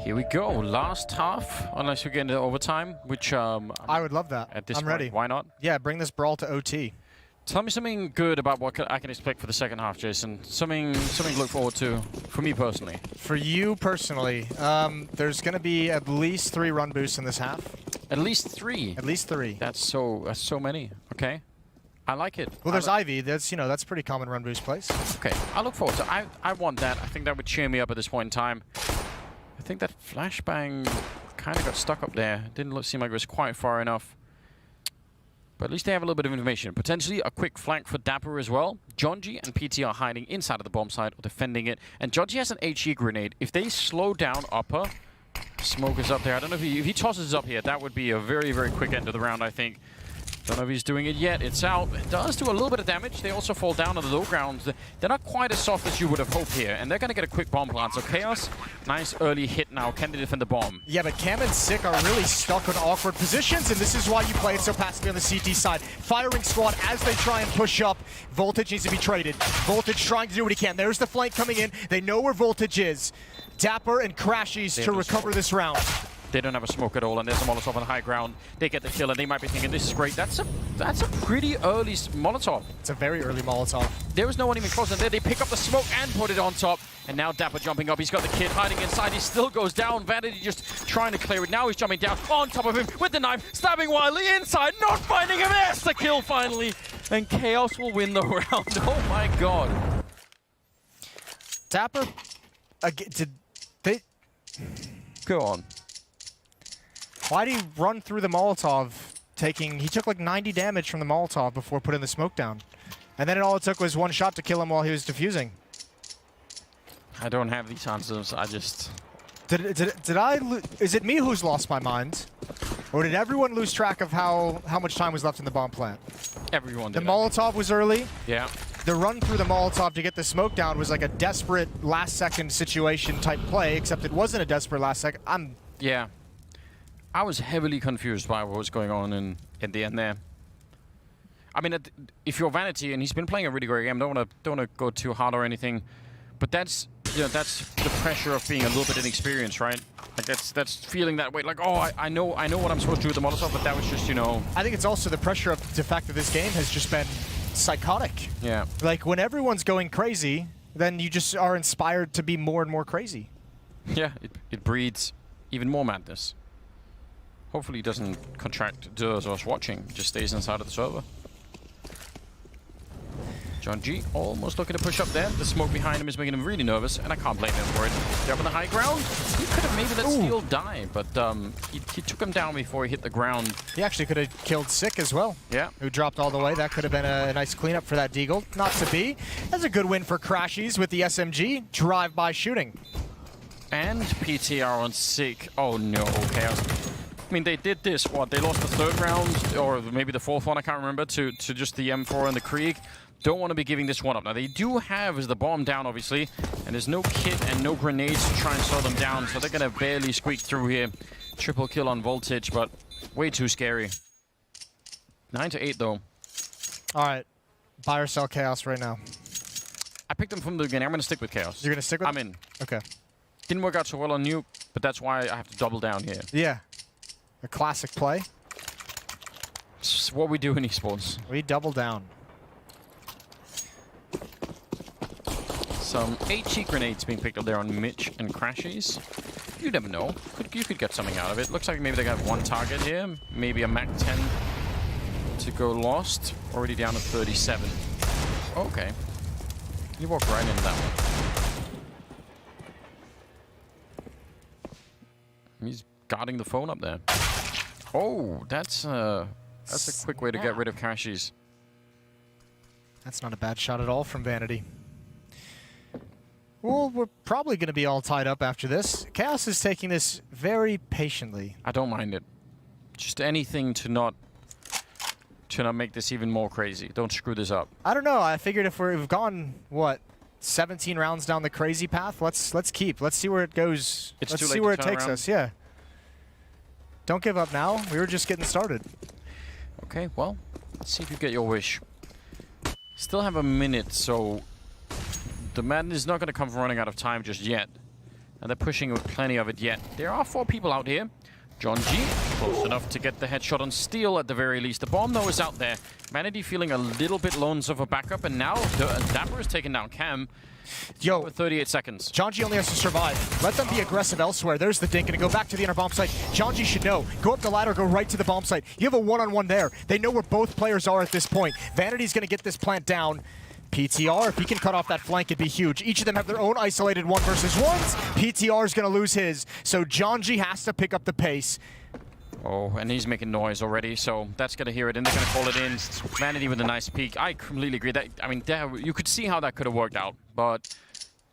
A: Here we go. Last half, unless we get into overtime, which
B: I would love that.
A: at this
B: I'm
A: point,
B: ready.
A: why not?
B: Yeah, bring this brawl to OT.
A: Tell me something good about what I can expect for the second half, Jason. Something to look forward to, for me personally.
B: For you personally, there's going to be at least 3 run boosts in this half.
A: At least 3.
B: At least 3.
A: That's so many. Okay, I like it.
B: Well, there's Ivy. That's that's pretty common run boost plays.
A: Okay, I look forward to. I want that. I think that would cheer me up at this point in time. I think that flashbang kind of got stuck up there. Didn't seem like it was quite far enough. But at least they have a little bit of information. Potentially a quick flank for Dapper as well. Jonji and PT are hiding inside of the bomb site or defending it. And Jonji has an HE grenade. If they slow down upper, smoke is up there. I don't know if he tosses up here, that would be a very, very quick end of the round, I think. Don't know if he's doing it yet. It's out. It does do a little bit of damage. They also fall down on the low ground. They're not quite as soft as you would have hoped here. And they're going to get a quick bomb plant. So Chaos, nice early hit now. Can they defend the bomb?
B: Yeah, but Cam and Sick are really stuck in awkward positions, and this is why you play it so passively on the CT side. Firing squad as they try and push up. Voltage needs to be traded. Voltage trying to do what he can. There's the flank coming in. They know where Voltage is. Dapper and Crashies to recover this round.
A: They don't have a smoke at all, and there's a Molotov on high ground. They get the kill, and they might be thinking, this is great. That's a pretty early Molotov.
B: It's a very early Molotov.
A: There was no one even close, and there they pick up the smoke and put it on top. And now Dapper jumping up. He's got the kid hiding inside. He still goes down. Vanity just trying to clear it. Now he's jumping down on top of him with the knife, stabbing wildly inside, not finding him. There's the kill finally. And Chaos will win the round. Oh my god.
B: Dapper, did they...
A: Go on.
B: Why did he run through the Molotov he took like 90 damage from the Molotov before putting the smoke down. And then all it took was one shot to kill him while he was defusing.
A: I don't have these answers. I just...
B: Is it me who's lost my mind? Or did everyone lose track of how much time was left in the bomb plant?
A: Everyone did.
B: The Molotov was early.
A: Yeah.
B: The run through the Molotov to get the smoke down was like a desperate last-second situation type play, except it wasn't a desperate last-second.
A: Yeah. I was heavily confused by what was going on in the end there. I mean, if you're Vanity, and he's been playing a really great game, don't want to go too hard or anything, but that's the pressure of being a little bit inexperienced, right? Like that's feeling that way. Like, oh, I know what I'm supposed to do with the Molotov, but that was just,
B: I think it's also the pressure of the fact that this game has just been psychotic.
A: Yeah.
B: Like when everyone's going crazy, then you just are inspired to be more and more crazy.
A: Yeah, it breeds even more madness. Hopefully he doesn't contract those of us watching, just stays inside of the server. John G almost looking to push up there. The smoke behind him is making him really nervous, and I can't blame him for it. They're up on the high ground. He could have maybe let Steel die, but he took him down before he hit the ground.
B: He actually could have killed Sick as well.
A: Yeah.
B: Who dropped all the way. That could have been a nice cleanup for that Deagle. Not to be. That's a good win for Crashies with the SMG. Drive-by shooting.
A: And PTR on Sick. Oh no, Chaos. I mean, they did this, they lost the 3rd round, or maybe the 4th one, I can't remember, to just the M4 and the Krieg. Don't want to be giving this one up. Now, they do have the bomb down, obviously, and there's no kit and no grenades to try and slow them down, so they're going to barely squeak through here. Triple kill on Voltage, but way too scary. 9-8, though.
B: All right. Buy or sell Chaos right now.
A: I picked them from the beginning. I'm going to stick with Chaos.
B: You're going to stick with
A: I'm in.
B: Okay.
A: Didn't work out so well on Nuke, but that's why I have to double down here.
B: Yeah. A classic play.
A: It's what we do in esports.
B: We double down.
A: Some HE grenades being picked up there on Mitch and Crashies. You never know. You could get something out of it. Looks like maybe they got one target here. Maybe a Mac 10 to go lost. Already down to 37. Okay. You walk right into that one. He's guarding the phone up there. Oh, that's a quick way to get rid of Crashies.
B: That's not a bad shot at all from Vanity. Well, we're probably going to be all tied up after this. Chaos is taking this very patiently.
A: I don't mind it. Just anything to not make this even more crazy. Don't screw this up.
B: I don't know. I figured if we've gone, what, 17 rounds down the crazy path, let's keep. Let's see where it goes. Let's see where it takes us. Yeah. Don't give up now. We were just getting started.
A: Okay, well, let's see if you get your wish. Still have a minute, so the madness is not going to come from running out of time just yet. and they're pushing with plenty of it yet. There are 4 people out here. John G, close enough to get the headshot on Steel at the very least. The bomb, though, is out there. Vanity feeling a little bit loans of a backup, and now Dapper is taking down Cam.
B: Yo,
A: With 38 seconds.
B: John G only has to survive. Let them be aggressive elsewhere. There's the dink, and go back to the inner bomb site. John G should know. Go up the ladder, go right to the bomb site. You have a one-on-one there. They know where both players are at this point. Vanity's going to get this plant down. PTR, if he can cut off that flank, it'd be huge. Each of them have their own isolated 1 versus 1s. PTR is going to lose his, so John G has to pick up the pace.
A: Oh, and he's making noise already, so that's going to hear it, and they're going to call it in. Vanity with a nice peek. I completely agree. That, I mean, you could see how that could have worked out, but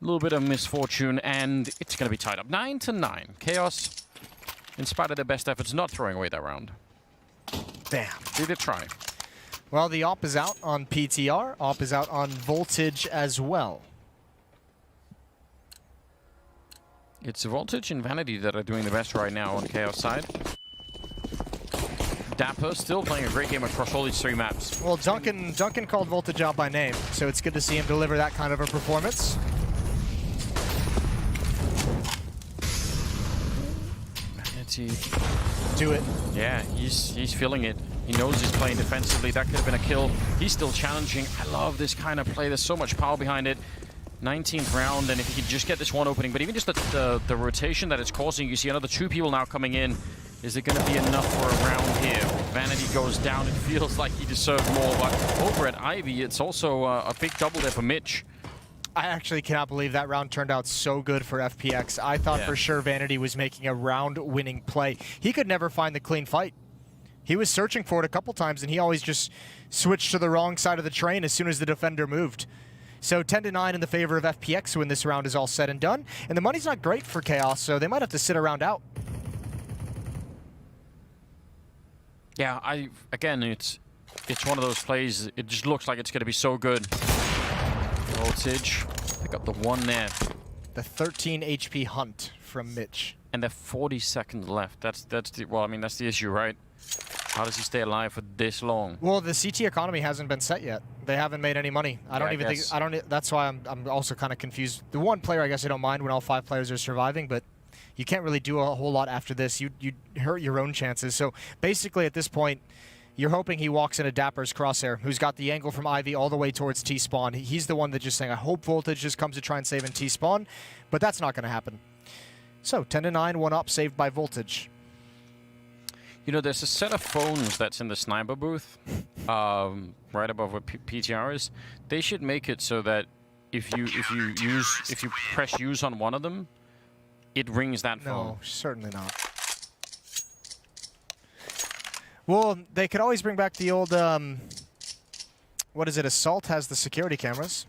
A: a little bit of misfortune, and it's going to be tied up. 9-9. Chaos, in spite of their best efforts, not throwing away that round.
B: Damn.
A: They did try.
B: Well, the op is out on PTR. Op is out on Voltage as well.
A: It's Voltage and Vanity that are doing the best right now on Chaos side. Dapper still playing a great game across all these 3 maps.
B: Well, Duncan called Voltage out by name, so it's good to see him deliver that kind of a performance.
A: Vanity.
B: Do it.
A: Yeah, he's feeling it. He knows he's playing defensively. That could have been a kill. He's still challenging. I love this kind of play. There's so much power behind it. 19th round, and if he could just get this one opening, but even just the rotation that it's causing, you see another 2 people now coming in. Is it going to be enough for a round here? Vanity goes down. It feels like he deserved more, but over at Ivy, it's also a big double there for Mitch.
B: I actually cannot believe that round turned out so good for FPX. I thought for sure Vanity was making a round-winning play. He could never find the clean fight. He was searching for it a couple times, and he always just switched to the wrong side of the train as soon as the defender moved. So 10-9 in the favor of FPX when this round is all said and done. And the money's not great for Chaos, so they might have to sit a round out.
A: Yeah, again, it's one of those plays. It just looks like it's going to be so good. Voltage, pick up the 1 there.
B: The 13 HP hunt from Mitch.
A: And they're 40 seconds left. That's the issue, right? How does he stay alive for this long?
B: Well, the CT economy hasn't been set yet. They haven't made any money. I don't even think. That's why I'm also kind of confused. The 1 player, I guess I don't mind when all 5 players are surviving, but you can't really do a whole lot after this. You hurt your own chances. So basically, at this point, you're hoping he walks into Dapper's crosshair, who's got the angle from Ivy all the way towards T-spawn. He's the one that just saying, I hope Voltage just comes to try and save in T-spawn, but that's not going to happen. So 10-9, 1 up, saved by Voltage.
A: You know, there's a set of phones that's in the sniper booth, right above where PTR is. They should make it so that if you press use on one of them, it rings that phone.
B: No, certainly not. Well, they could always bring back the old, what is it, Assault has the security cameras.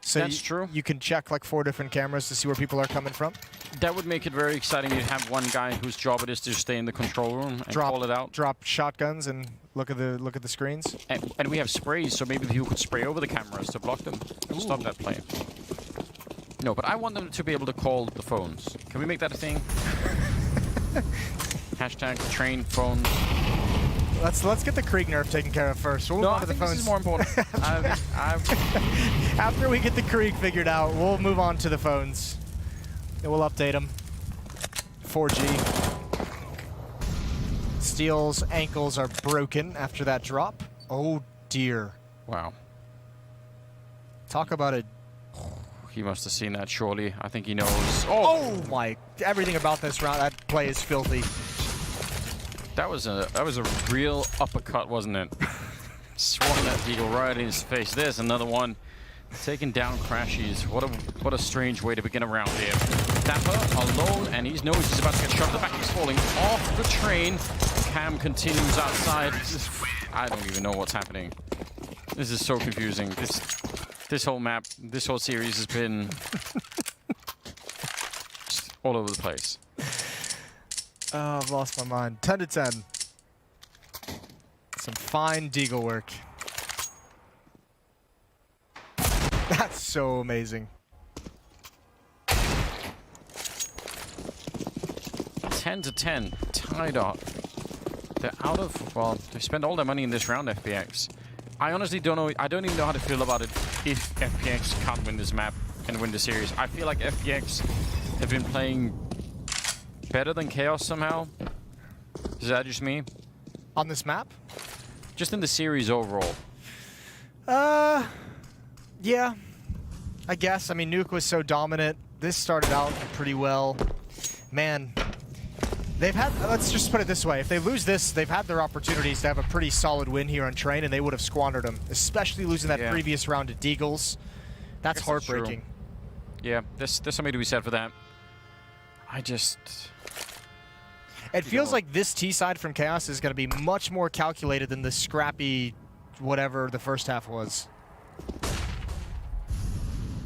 B: So
A: that's true.
B: You can check like 4 different cameras to see where people are coming from.
A: That would make it very exciting. You'd have one guy whose job it is to stay in the control room and call it out.
B: Drop shotguns and look at the screens.
A: And we have sprays, so maybe you could spray over the cameras to block them. Stop that play. No, but I want them to be able to call the phones. Can we make that a thing? Hashtag train phone.
B: Let's get the Krieg nerf taken care of first. We'll move on to the phones.
A: This is more important.
B: After we get the Krieg figured out, we'll move on to the phones. And we'll update them. 4G. Steel's ankles are broken after that drop. Oh dear.
A: Wow.
B: Talk about it.
A: He must have seen that, surely. I think he knows.
B: Oh my! Everything about this round, that play is filthy.
A: That was a real uppercut, wasn't it? Swung that eagle right in his face. There's another one. Taking down Crashies. What a strange way to begin a round here. Dapper alone, and he knows he's about to get shot in the back. He's falling off the train. Cam continues outside. I don't even know what's happening. This is so confusing. This whole map, this whole series has been all over the place.
B: Oh, I've lost my mind. 10-10. Some fine deagle work. That's so amazing.
A: 10-10, tied up. They're out of, well, they spend all their money in this round, FPX. I honestly don't know, I don't even know how to feel about it if FPX can't win this map and win the series. I feel like FPX, have been playing better than Chaos somehow. Is that just me?
B: On this map?
A: Just in the series overall.
B: Yeah. I guess. I mean, Nuke was so dominant. This started out pretty well. Man, they've had, let's just put it this way. If they lose this, they've had their opportunities to have a pretty solid win here on Train, and they would have squandered them, especially losing that previous round to Deagles. That's heartbreaking.
A: Yeah, there's something to be said for that.
B: It feels like this T side from Chaos is going to be much more calculated than the scrappy whatever the first half was.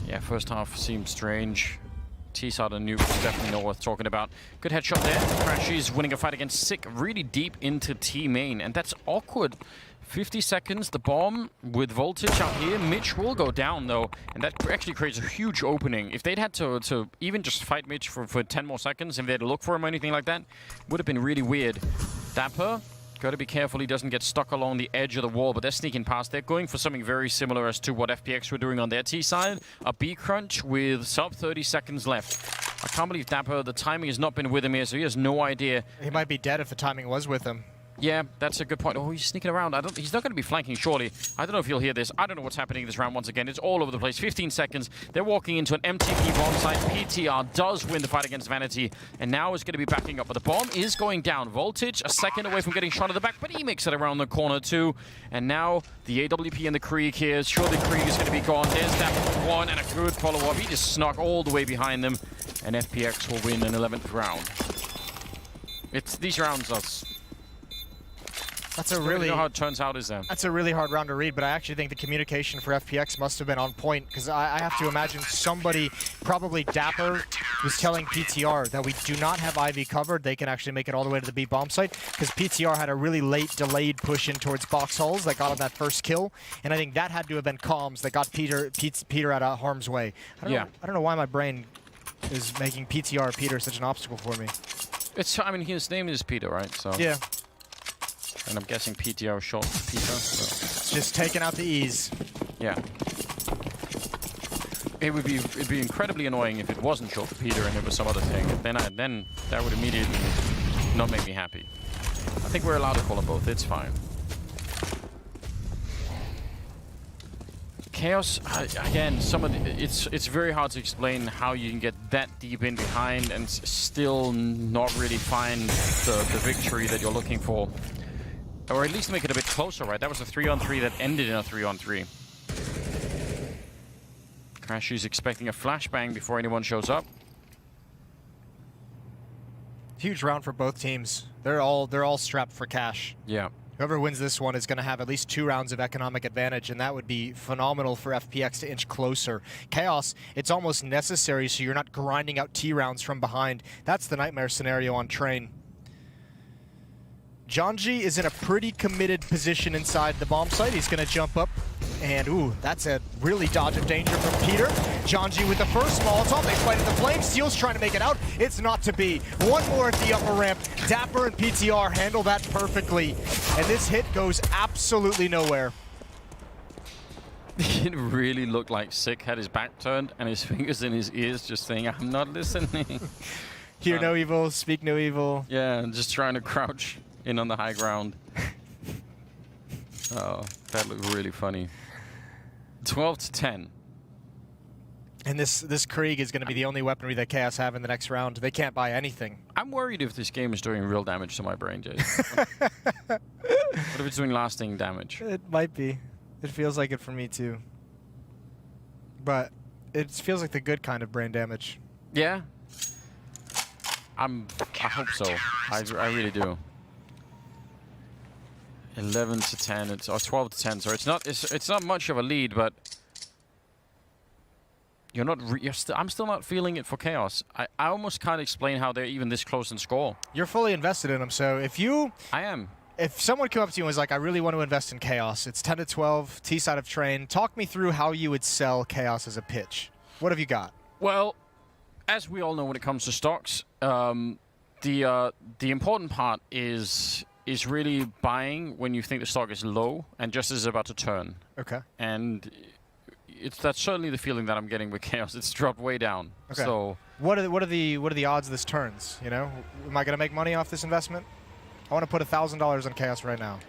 A: Yeah, first half seemed strange. T-side and Nuke is definitely not worth talking about. Good headshot there. Crashies winning a fight against Sick really deep into T main, and that's awkward. 50 seconds, the bomb with voltage out here. Mitch will go down though, and that actually creates a huge opening. If they'd had to even just fight Mitch for 10 more seconds, if they had to look for him or anything like that, would have been really weird. Dapper, got to be careful he doesn't get stuck along the edge of the wall, but they're sneaking past. They're going for something very similar as to what FPX were doing on their T side. A B crunch with sub 30 seconds left. I can't believe Dapper, the timing has not been with him here, so he has no idea.
B: He might be dead if the timing was with him.
A: Yeah, that's a good point. Oh, he's sneaking around. He's not going to be flanking, surely. I don't know if you'll hear this. I don't know what's happening this round once again. It's all over the place. 15 seconds. They're walking into an MTP bomb site. PTR does win the fight against Vanity, and now is going to be backing up. But the bomb is going down. Voltage a second away from getting shot at the back, but he makes it around the corner too. And now the AWP and the Krieg here. Surely Krieg is going to be gone. There's that one and a good follow-up. He just snuck all the way behind them, and FPX will win an 11th round. These rounds are...
B: That's a really
A: how it turns out, is there?
B: That's a really hard round to read, but I actually think the communication for FPX must have been on point, because I have to imagine somebody, probably Dapper, was telling PTR that we do not have Ivy covered. They can actually make it all the way to the B bomb site, because PTR had a really late, delayed push in towards box holes that got him that first kill, and I think that had to have been comms that got Peter out of harm's way. I don't know why my brain is making Peter such an obstacle for me.
A: I mean, his name is Peter, right? So
B: yeah.
A: And I'm guessing PTR short for Peter. So.
B: Just taking out the E's.
A: Yeah. It'd be incredibly annoying if it wasn't short for Peter and it was some other thing. Then that would immediately not make me happy. I think we're allowed to call them both. It's fine. Chaos, again, it's very hard to explain how you can get that deep in behind and still not really find the victory that you're looking for. Or at least make it a bit closer, right? That was a 3-on-3 that ended in a 3-on-3. Crashy's expecting a flashbang before anyone shows up.
B: Huge round for both teams. They're all strapped for cash.
A: Yeah.
B: Whoever wins this one is going to have at least 2 rounds of economic advantage, and that would be phenomenal for FPX to inch closer. Chaos, it's almost necessary so you're not grinding out T rounds from behind. That's the nightmare scenario on Train. Janji is in a pretty committed position inside the bomb site. He's going to jump up, and ooh, that's a really dodge of danger from Peter. Janji with the first Molotov. They fight in the flames. Steel's trying to make it out. It's not to be. One more at the upper ramp. Dapper and PTR handle that perfectly, and this hit goes absolutely nowhere.
A: It really looked like Sick had his back turned and his fingers in his ears just saying, I'm not listening.
B: Hear no evil, speak no evil.
A: Yeah, and just trying to crouch in on the high ground. Oh, that looked really funny. 12-10.
B: And this Krieg is going to be the only weaponry that Chaos have in the next round. They can't buy anything.
A: I'm worried if this game is doing real damage to my brain, Jason. What if it's doing lasting damage?
B: It might be. It feels like it for me too. But it feels like the good kind of brain damage.
A: Yeah. I hope so. I really do. 11-10, or 12-10. So it's not much of a lead, but I'm still not feeling it for Chaos. I almost can't explain how they're even this close in score.
B: You're fully invested in them, so
A: I am.
B: If someone came up to you and was like, I really want to invest in Chaos, it's 10-12, T-side of Train. Talk me through how you would sell Chaos as a pitch. What have you got?
A: Well, as we all know when it comes to stocks, the important part is really buying when you think the stock is low and just is about to turn.
B: Okay.
A: And that's certainly the feeling that I'm getting with Chaos. It's dropped way down.
B: Okay.
A: So
B: What are the odds this turns? You know, am I gonna make money off this investment? I want to put $1,000 on Chaos right now.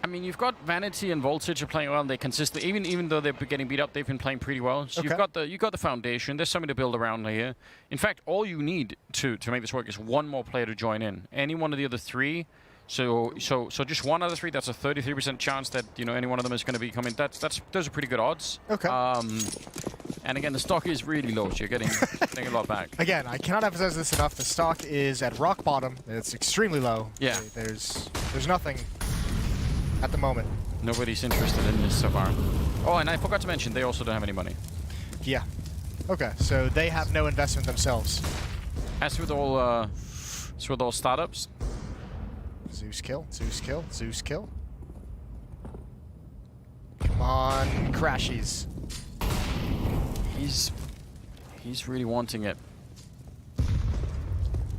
A: I mean, you've got Vanity and Voltage are playing well. And they consistently, even though they're getting beat up, they've been playing pretty well. So
B: Okay.
A: you've got the foundation. There's something to build around here. In fact, all you need to make this work is one more player to join in. Any one of the other three. So just one out of three. That's a 33% chance that any one of them is going to be coming. Those are pretty good odds.
B: Okay.
A: And again, the stock is really low, so you're getting a lot back.
B: Again, I cannot emphasize this enough. The stock is at rock bottom. It's extremely low.
A: Yeah.
B: There's nothing at the moment.
A: Nobody's interested in this so far. Oh, and I forgot to mention, they also don't have any money.
B: Yeah. Okay, so they have no investment themselves.
A: As with all startups.
B: Zeus kill, Zeus kill, Zeus kill. Come on, Crashies.
A: He's really wanting it.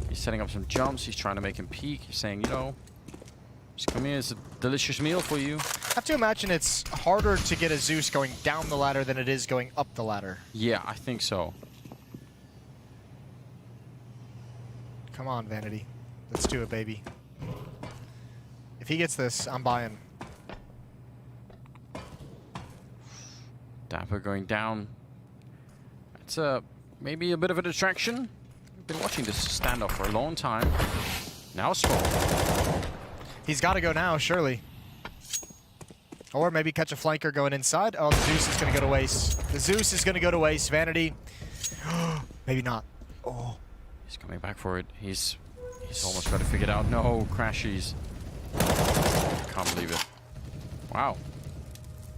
A: He's setting up some jumps. He's trying to make him peek. He's saying, just come here. It's a delicious meal for you.
B: I have to imagine it's harder to get a Zeus going down the ladder than it is going up the ladder.
A: Yeah, I think so.
B: Come on, Vanity. Let's do it, baby. If he gets this, I'm buying.
A: Dapper going down. It's maybe a bit of a distraction. We've been watching this standoff for a long time. Now Smoke.
B: He's got to go now, surely. Or maybe catch a flanker going inside. Oh, the Zeus is going to go to waste. The Zeus is going to go to waste. Vanity. Maybe not. Oh.
A: He's coming back for it. He's almost got it figured out. No, Crashies. Can't believe it. Wow.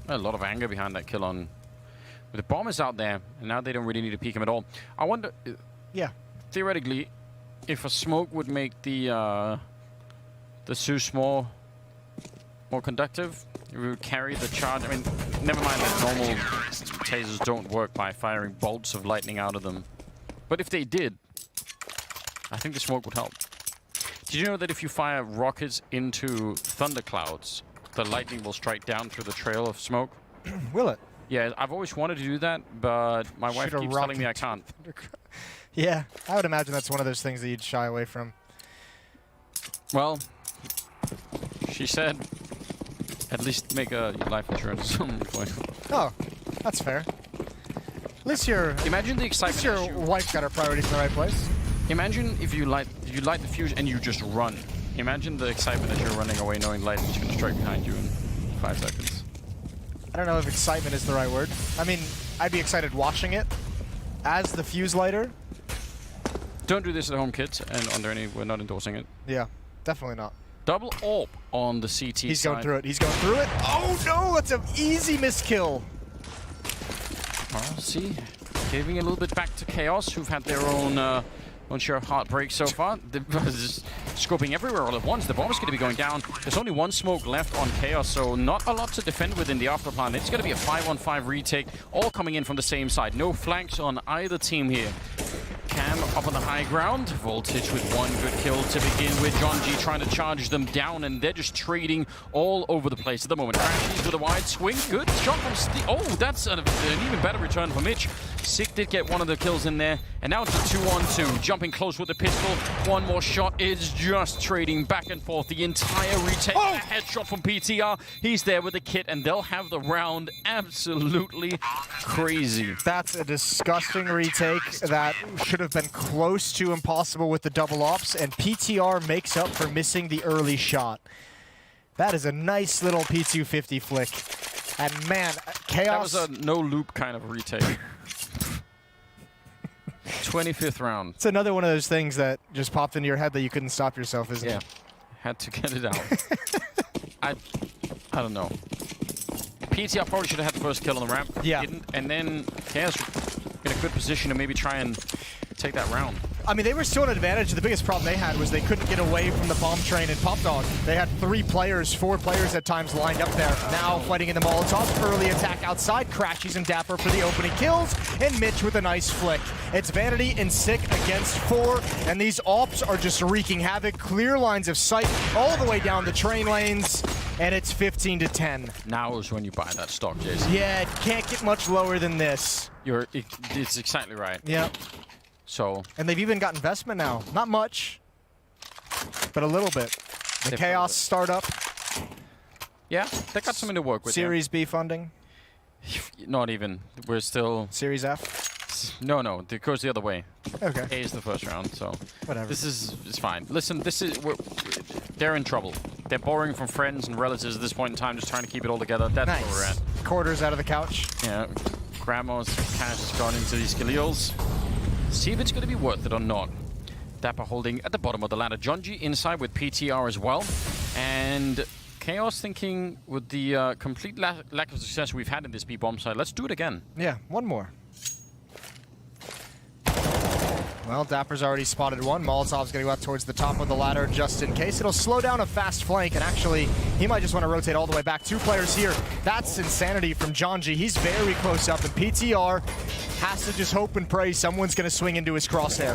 A: A lot of anger behind that kill on... But the bomb is out there, and now they don't really need to peek him at all. I wonder...
B: Yeah.
A: Theoretically, if a smoke would make the Zeus more conductive, it would carry the charge. I mean, never mind that normal tasers don't work by firing bolts of lightning out of them. But if they did, I think the smoke would help. Did you know that if you fire rockets into thunderclouds, the lightning will strike down through the trail of smoke?
B: Will it?
A: Yeah, I've always wanted to do that, but my wife
B: Shoot a
A: keeps telling me I
B: rocket
A: can't.
B: Yeah, I would imagine that's one of those things that you'd shy away from.
A: Well, she said, at least make a life insurance.
B: Oh, that's fair. At least your
A: Imagine the excitement. as you-
B: wife got her priorities in the right place.
A: Imagine if you light the fuse and you just run. Imagine the excitement as you're running away, knowing lightning's going to strike behind you in 5 seconds.
B: I don't know if excitement is the right word. I mean, I'd be excited watching it as the fuse lighter.
A: Don't do this at home, kids, and we're not endorsing it.
B: Yeah, definitely not.
A: Double AWP on the CT
B: He's
A: side.
B: going through it. He's going through it. Oh no, that's an easy miskill.
A: Well, see, giving a little bit back to Chaos, who've had their own share of heartbreak so far. They're just scoping everywhere all at once. The bomb is going to be going down. There's only one smoke left on Chaos, so not a lot to defend within the afterplan. It's going to be a 5-on-5 retake, all coming in from the same side. No flanks on either team here. Cam up on the high ground. Voltage with one good kill to begin with. John G trying to charge them down, and they're just trading all over the place at the moment. Crashies with a wide swing. Good shot from Steve. Oh, that's an even better return for Mitch. Sick did get one of the kills in there, and now it's a 2-on-2. Jumping close with the pistol. One more shot is just trading back and forth the entire retake. Oh! A headshot from PTR. He's there with the kit, and they'll have the round absolutely crazy.
B: That's a disgusting retake that should have been close to impossible with the double ops, and PTR makes up for missing the early shot. That is a nice little P250 flick. And man, Chaos...
A: That was a no-loop kind of retake. 25th round.
B: It's another one of those things that just popped into your head that you couldn't stop yourself, isn't it?
A: Had to get it out. I don't know. PTR probably should have had the first kill on the ramp.
B: Yeah.
A: Didn't, and then Chaos in a good position to maybe try and take that round.
B: I mean, they were still an advantage. The biggest problem they had was they couldn't get away from the bomb train and Pop Dog. They had 4 players at times lined up there. Now fighting in the Molotovs. Early attack outside. Crashies and Dapper for the opening kills. And Mitch with a nice flick. It's Vanity and Sick against 4. And these AWPs are just wreaking havoc. Clear lines of sight all the way down the train lanes. and it's 15 to 10.
A: Now is when you buy that stock, Jason.
B: Yeah, it can't get much lower than this.
A: It's exactly right.
B: Yeah.
A: So.
B: And they've even got investment now. Not much, but a little bit. The Chaos startup.
A: Yeah, they got something to work with.
B: Series B funding.
A: Not even. We're still.
B: Series F.
A: No, it goes the other way.
B: Okay.
A: A is the first round, so.
B: Whatever.
A: This is fine. Listen, they're in trouble. They're borrowing from friends and relatives at this point in time, just trying to keep it all together. That's
B: nice.
A: where we're at.
B: Quarters out of the couch.
A: Yeah, Grandma's cash has gone into these Galils. See if it's going to be worth it or not. Dapper holding at the bottom of the ladder. John G inside with PTR as well. And Chaos thinking with the complete lack of success we've had in this B-bomb side, let's do it again.
B: Yeah, one more. Well, Dapper's already spotted one. Molotov's going to go out towards the top of the ladder just in case. It'll slow down a fast flank, and actually, he might just want to rotate all the way back. Two players here. That's insanity from John G. He's very close up, and PTR has to just hope and pray someone's going to swing into his crosshair.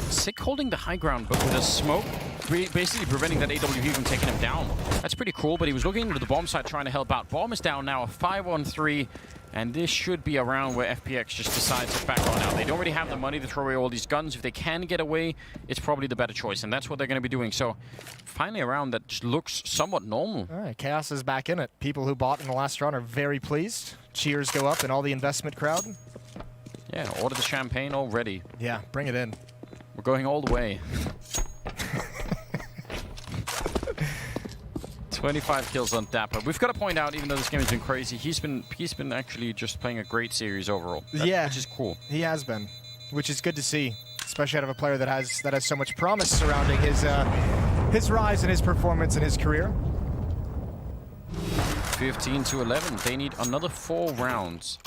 A: Sick holding the high ground, but with a smoke, basically preventing that AWP from taking him down. That's pretty cool, but he was looking into the bomb site trying to help out. Bomb is down now, a 5-on-3. And this should be a round where FPX just decides to back on out. They don't really have the money to throw away all these guns. If they can get away, it's probably the better choice, and that's what they're going to be doing. So, finally a round that just looks somewhat normal.
B: All right, Chaos is back in it. People who bought in the last round are very pleased. Cheers go up in all the investment crowd.
A: Yeah, order the champagne already.
B: Yeah, bring it in.
A: We're going all the way. 25 kills on Dapper. We've got to point out, even though this game has been crazy, he's been actually just playing a great series overall.
B: Yeah,
A: which is cool.
B: He has been, which is good to see, especially out of a player that has so much promise surrounding his rise and his performance in his career.
A: 15 to 11. They need another 4 rounds.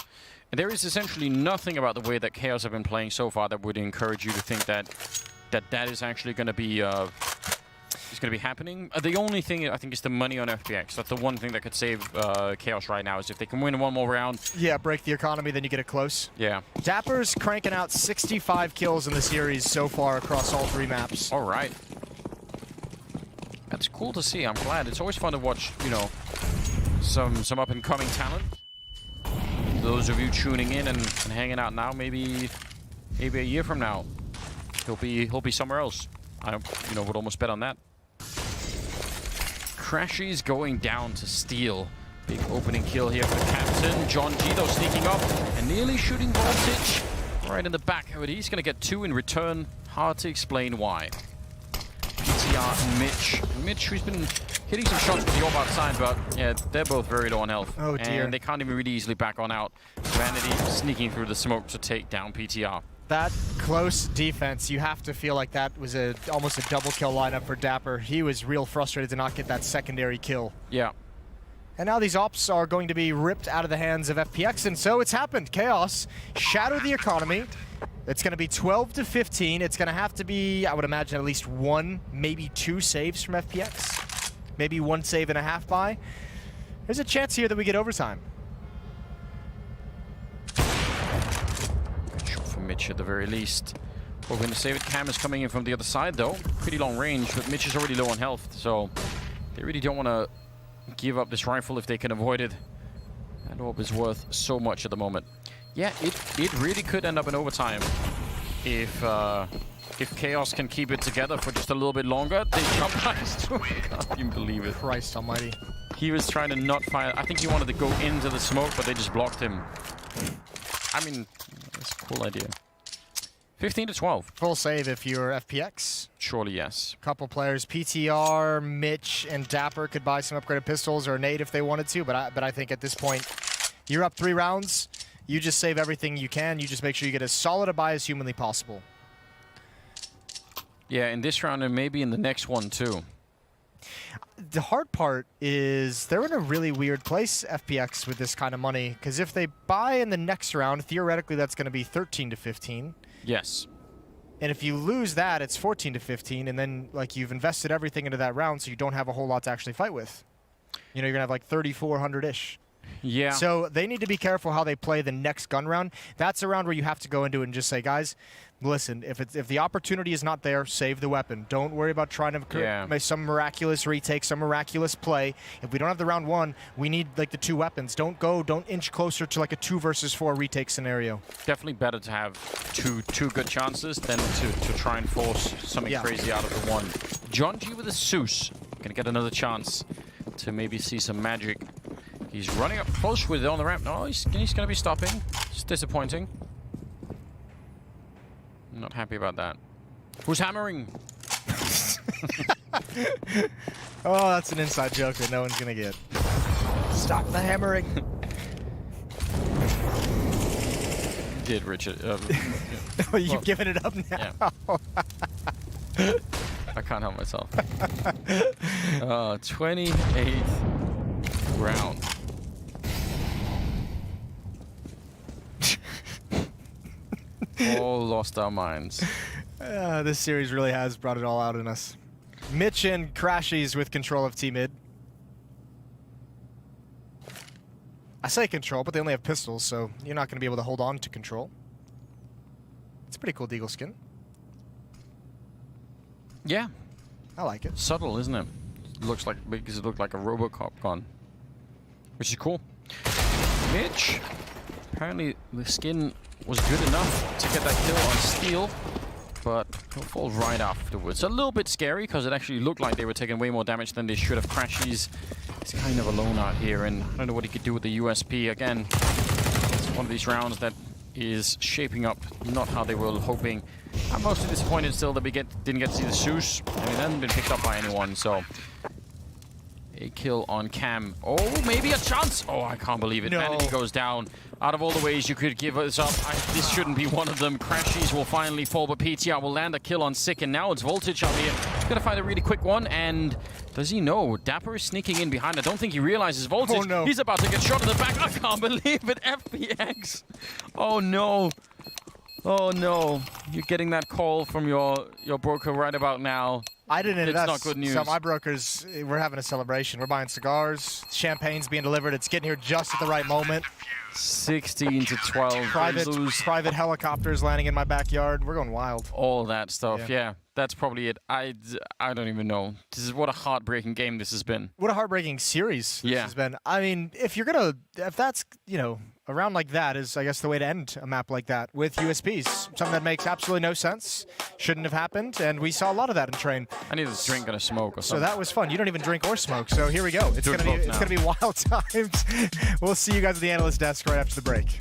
A: And there is essentially nothing about the way that Chaos have been playing so far that would encourage you to think that is actually going to be happening. The only thing I think is the money on FPX. That's the one thing that could save Chaos right now, is if they can win one more round.
B: Yeah, break the economy, then you get it close.
A: Yeah.
B: Dapper's cranking out 65 kills in the series so far across all 3 maps.
A: All right. That's cool to see. I'm glad. It's always fun to watch, you know, some up-and-coming talent. Those of you tuning in and hanging out now, maybe a year from now, he'll be somewhere else. I would almost bet on that. Crashies going down to steal. Big opening kill here for the captain. John G, though, sneaking up and nearly shooting Voltage right in the back. But he's going to get 2 in return. Hard to explain why. PTR and Mitch. Mitch, who's been hitting some shots with the orb outside, but yeah, they're both very low on health.
B: Oh dear.
A: And they can't even really easily back on out. Vanity sneaking through the smoke to take down PTR.
B: That close defense, you have to feel like that was almost a double kill lineup for Dapper. He was real frustrated to not get that secondary kill.
A: Yeah.
B: And now these ops are going to be ripped out of the hands of FPX, and so it's happened. Chaos shattered the economy. It's going to be 12 to 15. It's going to have to be, I would imagine, at least 1, maybe 2 saves from FPX. Maybe 1 save and a half by. There's a chance here that we get overtime.
A: Mitch at the very least. We're going to save it. Cam is coming in from the other side, though. Pretty long range, but Mitch is already low on health, so they really don't want to give up this rifle if they can avoid it. That orb is worth so much at the moment. Yeah, it really could end up in overtime if Chaos can keep it together for just a little bit longer. They jump past. I can't even believe it.
B: Christ almighty.
A: He was trying to not fire. I think he wanted to go into the smoke, but they just blocked him. I mean, that's a cool idea. 15 to 12.
B: Full save if you're FPX.
A: Surely, yes.
B: Couple players, PTR, Mitch, and Dapper could buy some upgraded pistols or a nade if they wanted to, but I think at this point, you're up 3 rounds. You just save everything you can. You just make sure you get as solid a buy as humanly possible.
A: Yeah, in this round and maybe in the next one, too.
B: The hard part is they're in a really weird place, FPX, with this kind of money, because if they buy in the next round, theoretically that's going to be 13 to 15.
A: Yes.
B: And if you lose that, it's 14 to 15, and then like you've invested everything into that round, so you don't have a whole lot to actually fight with. You know, you're going to have like 3,400-ish.
A: Yeah.
B: So they need to be careful how they play the next gun round. That's a round where you have to go into it and just say, guys, listen, if the opportunity is not there, save the weapon. Don't worry about trying to make some miraculous retake, some miraculous play. If we don't have the round one, we need like the 2 weapons. Don't inch closer to like a 2 versus 4 retake scenario.
A: Definitely better to have two good chances than to try and force something crazy out of the one. John G with a Zeus. Gonna get another chance to maybe see some magic. He's running up close with it on the ramp. No, he's gonna be stopping. It's disappointing. Not happy about that. Who's hammering?
B: Oh, that's an inside joke that no one's gonna get. Stop the hammering.
A: Did Richard?
B: You've given it up now.
A: Yeah. I can't help myself. 28th round. All lost our minds.
B: This series really has brought it all out in us. Mitch and Crashies with control of T-mid. I say control, but they only have pistols, so you're not going to be able to hold on to control. It's a pretty cool Deagle skin.
A: Yeah.
B: I like it.
A: Subtle, isn't it? Looks like, because it looked like a Robocop gun. Which is cool. Mitch. Apparently the skin was good enough to get that kill on Steel, but he'll fall right afterwards. A little bit scary because it actually looked like they were taking way more damage than they should have. Crashies is kind of alone out here, and I don't know what he could do with the USP. Again, it's one of these rounds that is shaping up not how they were hoping. I'm mostly disappointed still that we didn't get to see the Zeus. I mean, it hasn't been picked up by anyone, so... A kill on Cam. Oh, maybe a chance. Oh, I can't believe it.
B: No.
A: Vanity goes down. Out of all the ways you could give us up, this shouldn't be one of them. Crashies will finally fall, but PTR will land a kill on Sick, and now it's Voltage out here. He's going to find a really quick one, and does he know? Dapper is sneaking in behind. I don't think he realizes Voltage.
B: Oh, no.
A: He's about to get shot in the back. I can't believe it. FPX. Oh, no. Oh, no. You're getting that call from your broker right about now.
B: I didn't.
A: It's
B: That's
A: not good news.
B: So my brokers, we're having a celebration. We're buying cigars. Champagne's being delivered. It's getting here just at the right moment.
A: 16 to 12.
B: Private helicopters landing in my backyard. We're going wild.
A: All that stuff. Yeah, that's probably it. I don't even know. This is what a heartbreaking game this has been.
B: What a heartbreaking series this has been. I mean, if that's, a round like that is, I guess, the way to end a map like that with USPs. Something that makes absolutely no sense. Shouldn't have happened, and we saw a lot of that in Train.
A: I need a drink and a smoke or something.
B: So that was fun. You don't even drink or smoke, so here we go. It's gonna be wild times. We'll see you guys at the analyst desk right after the break.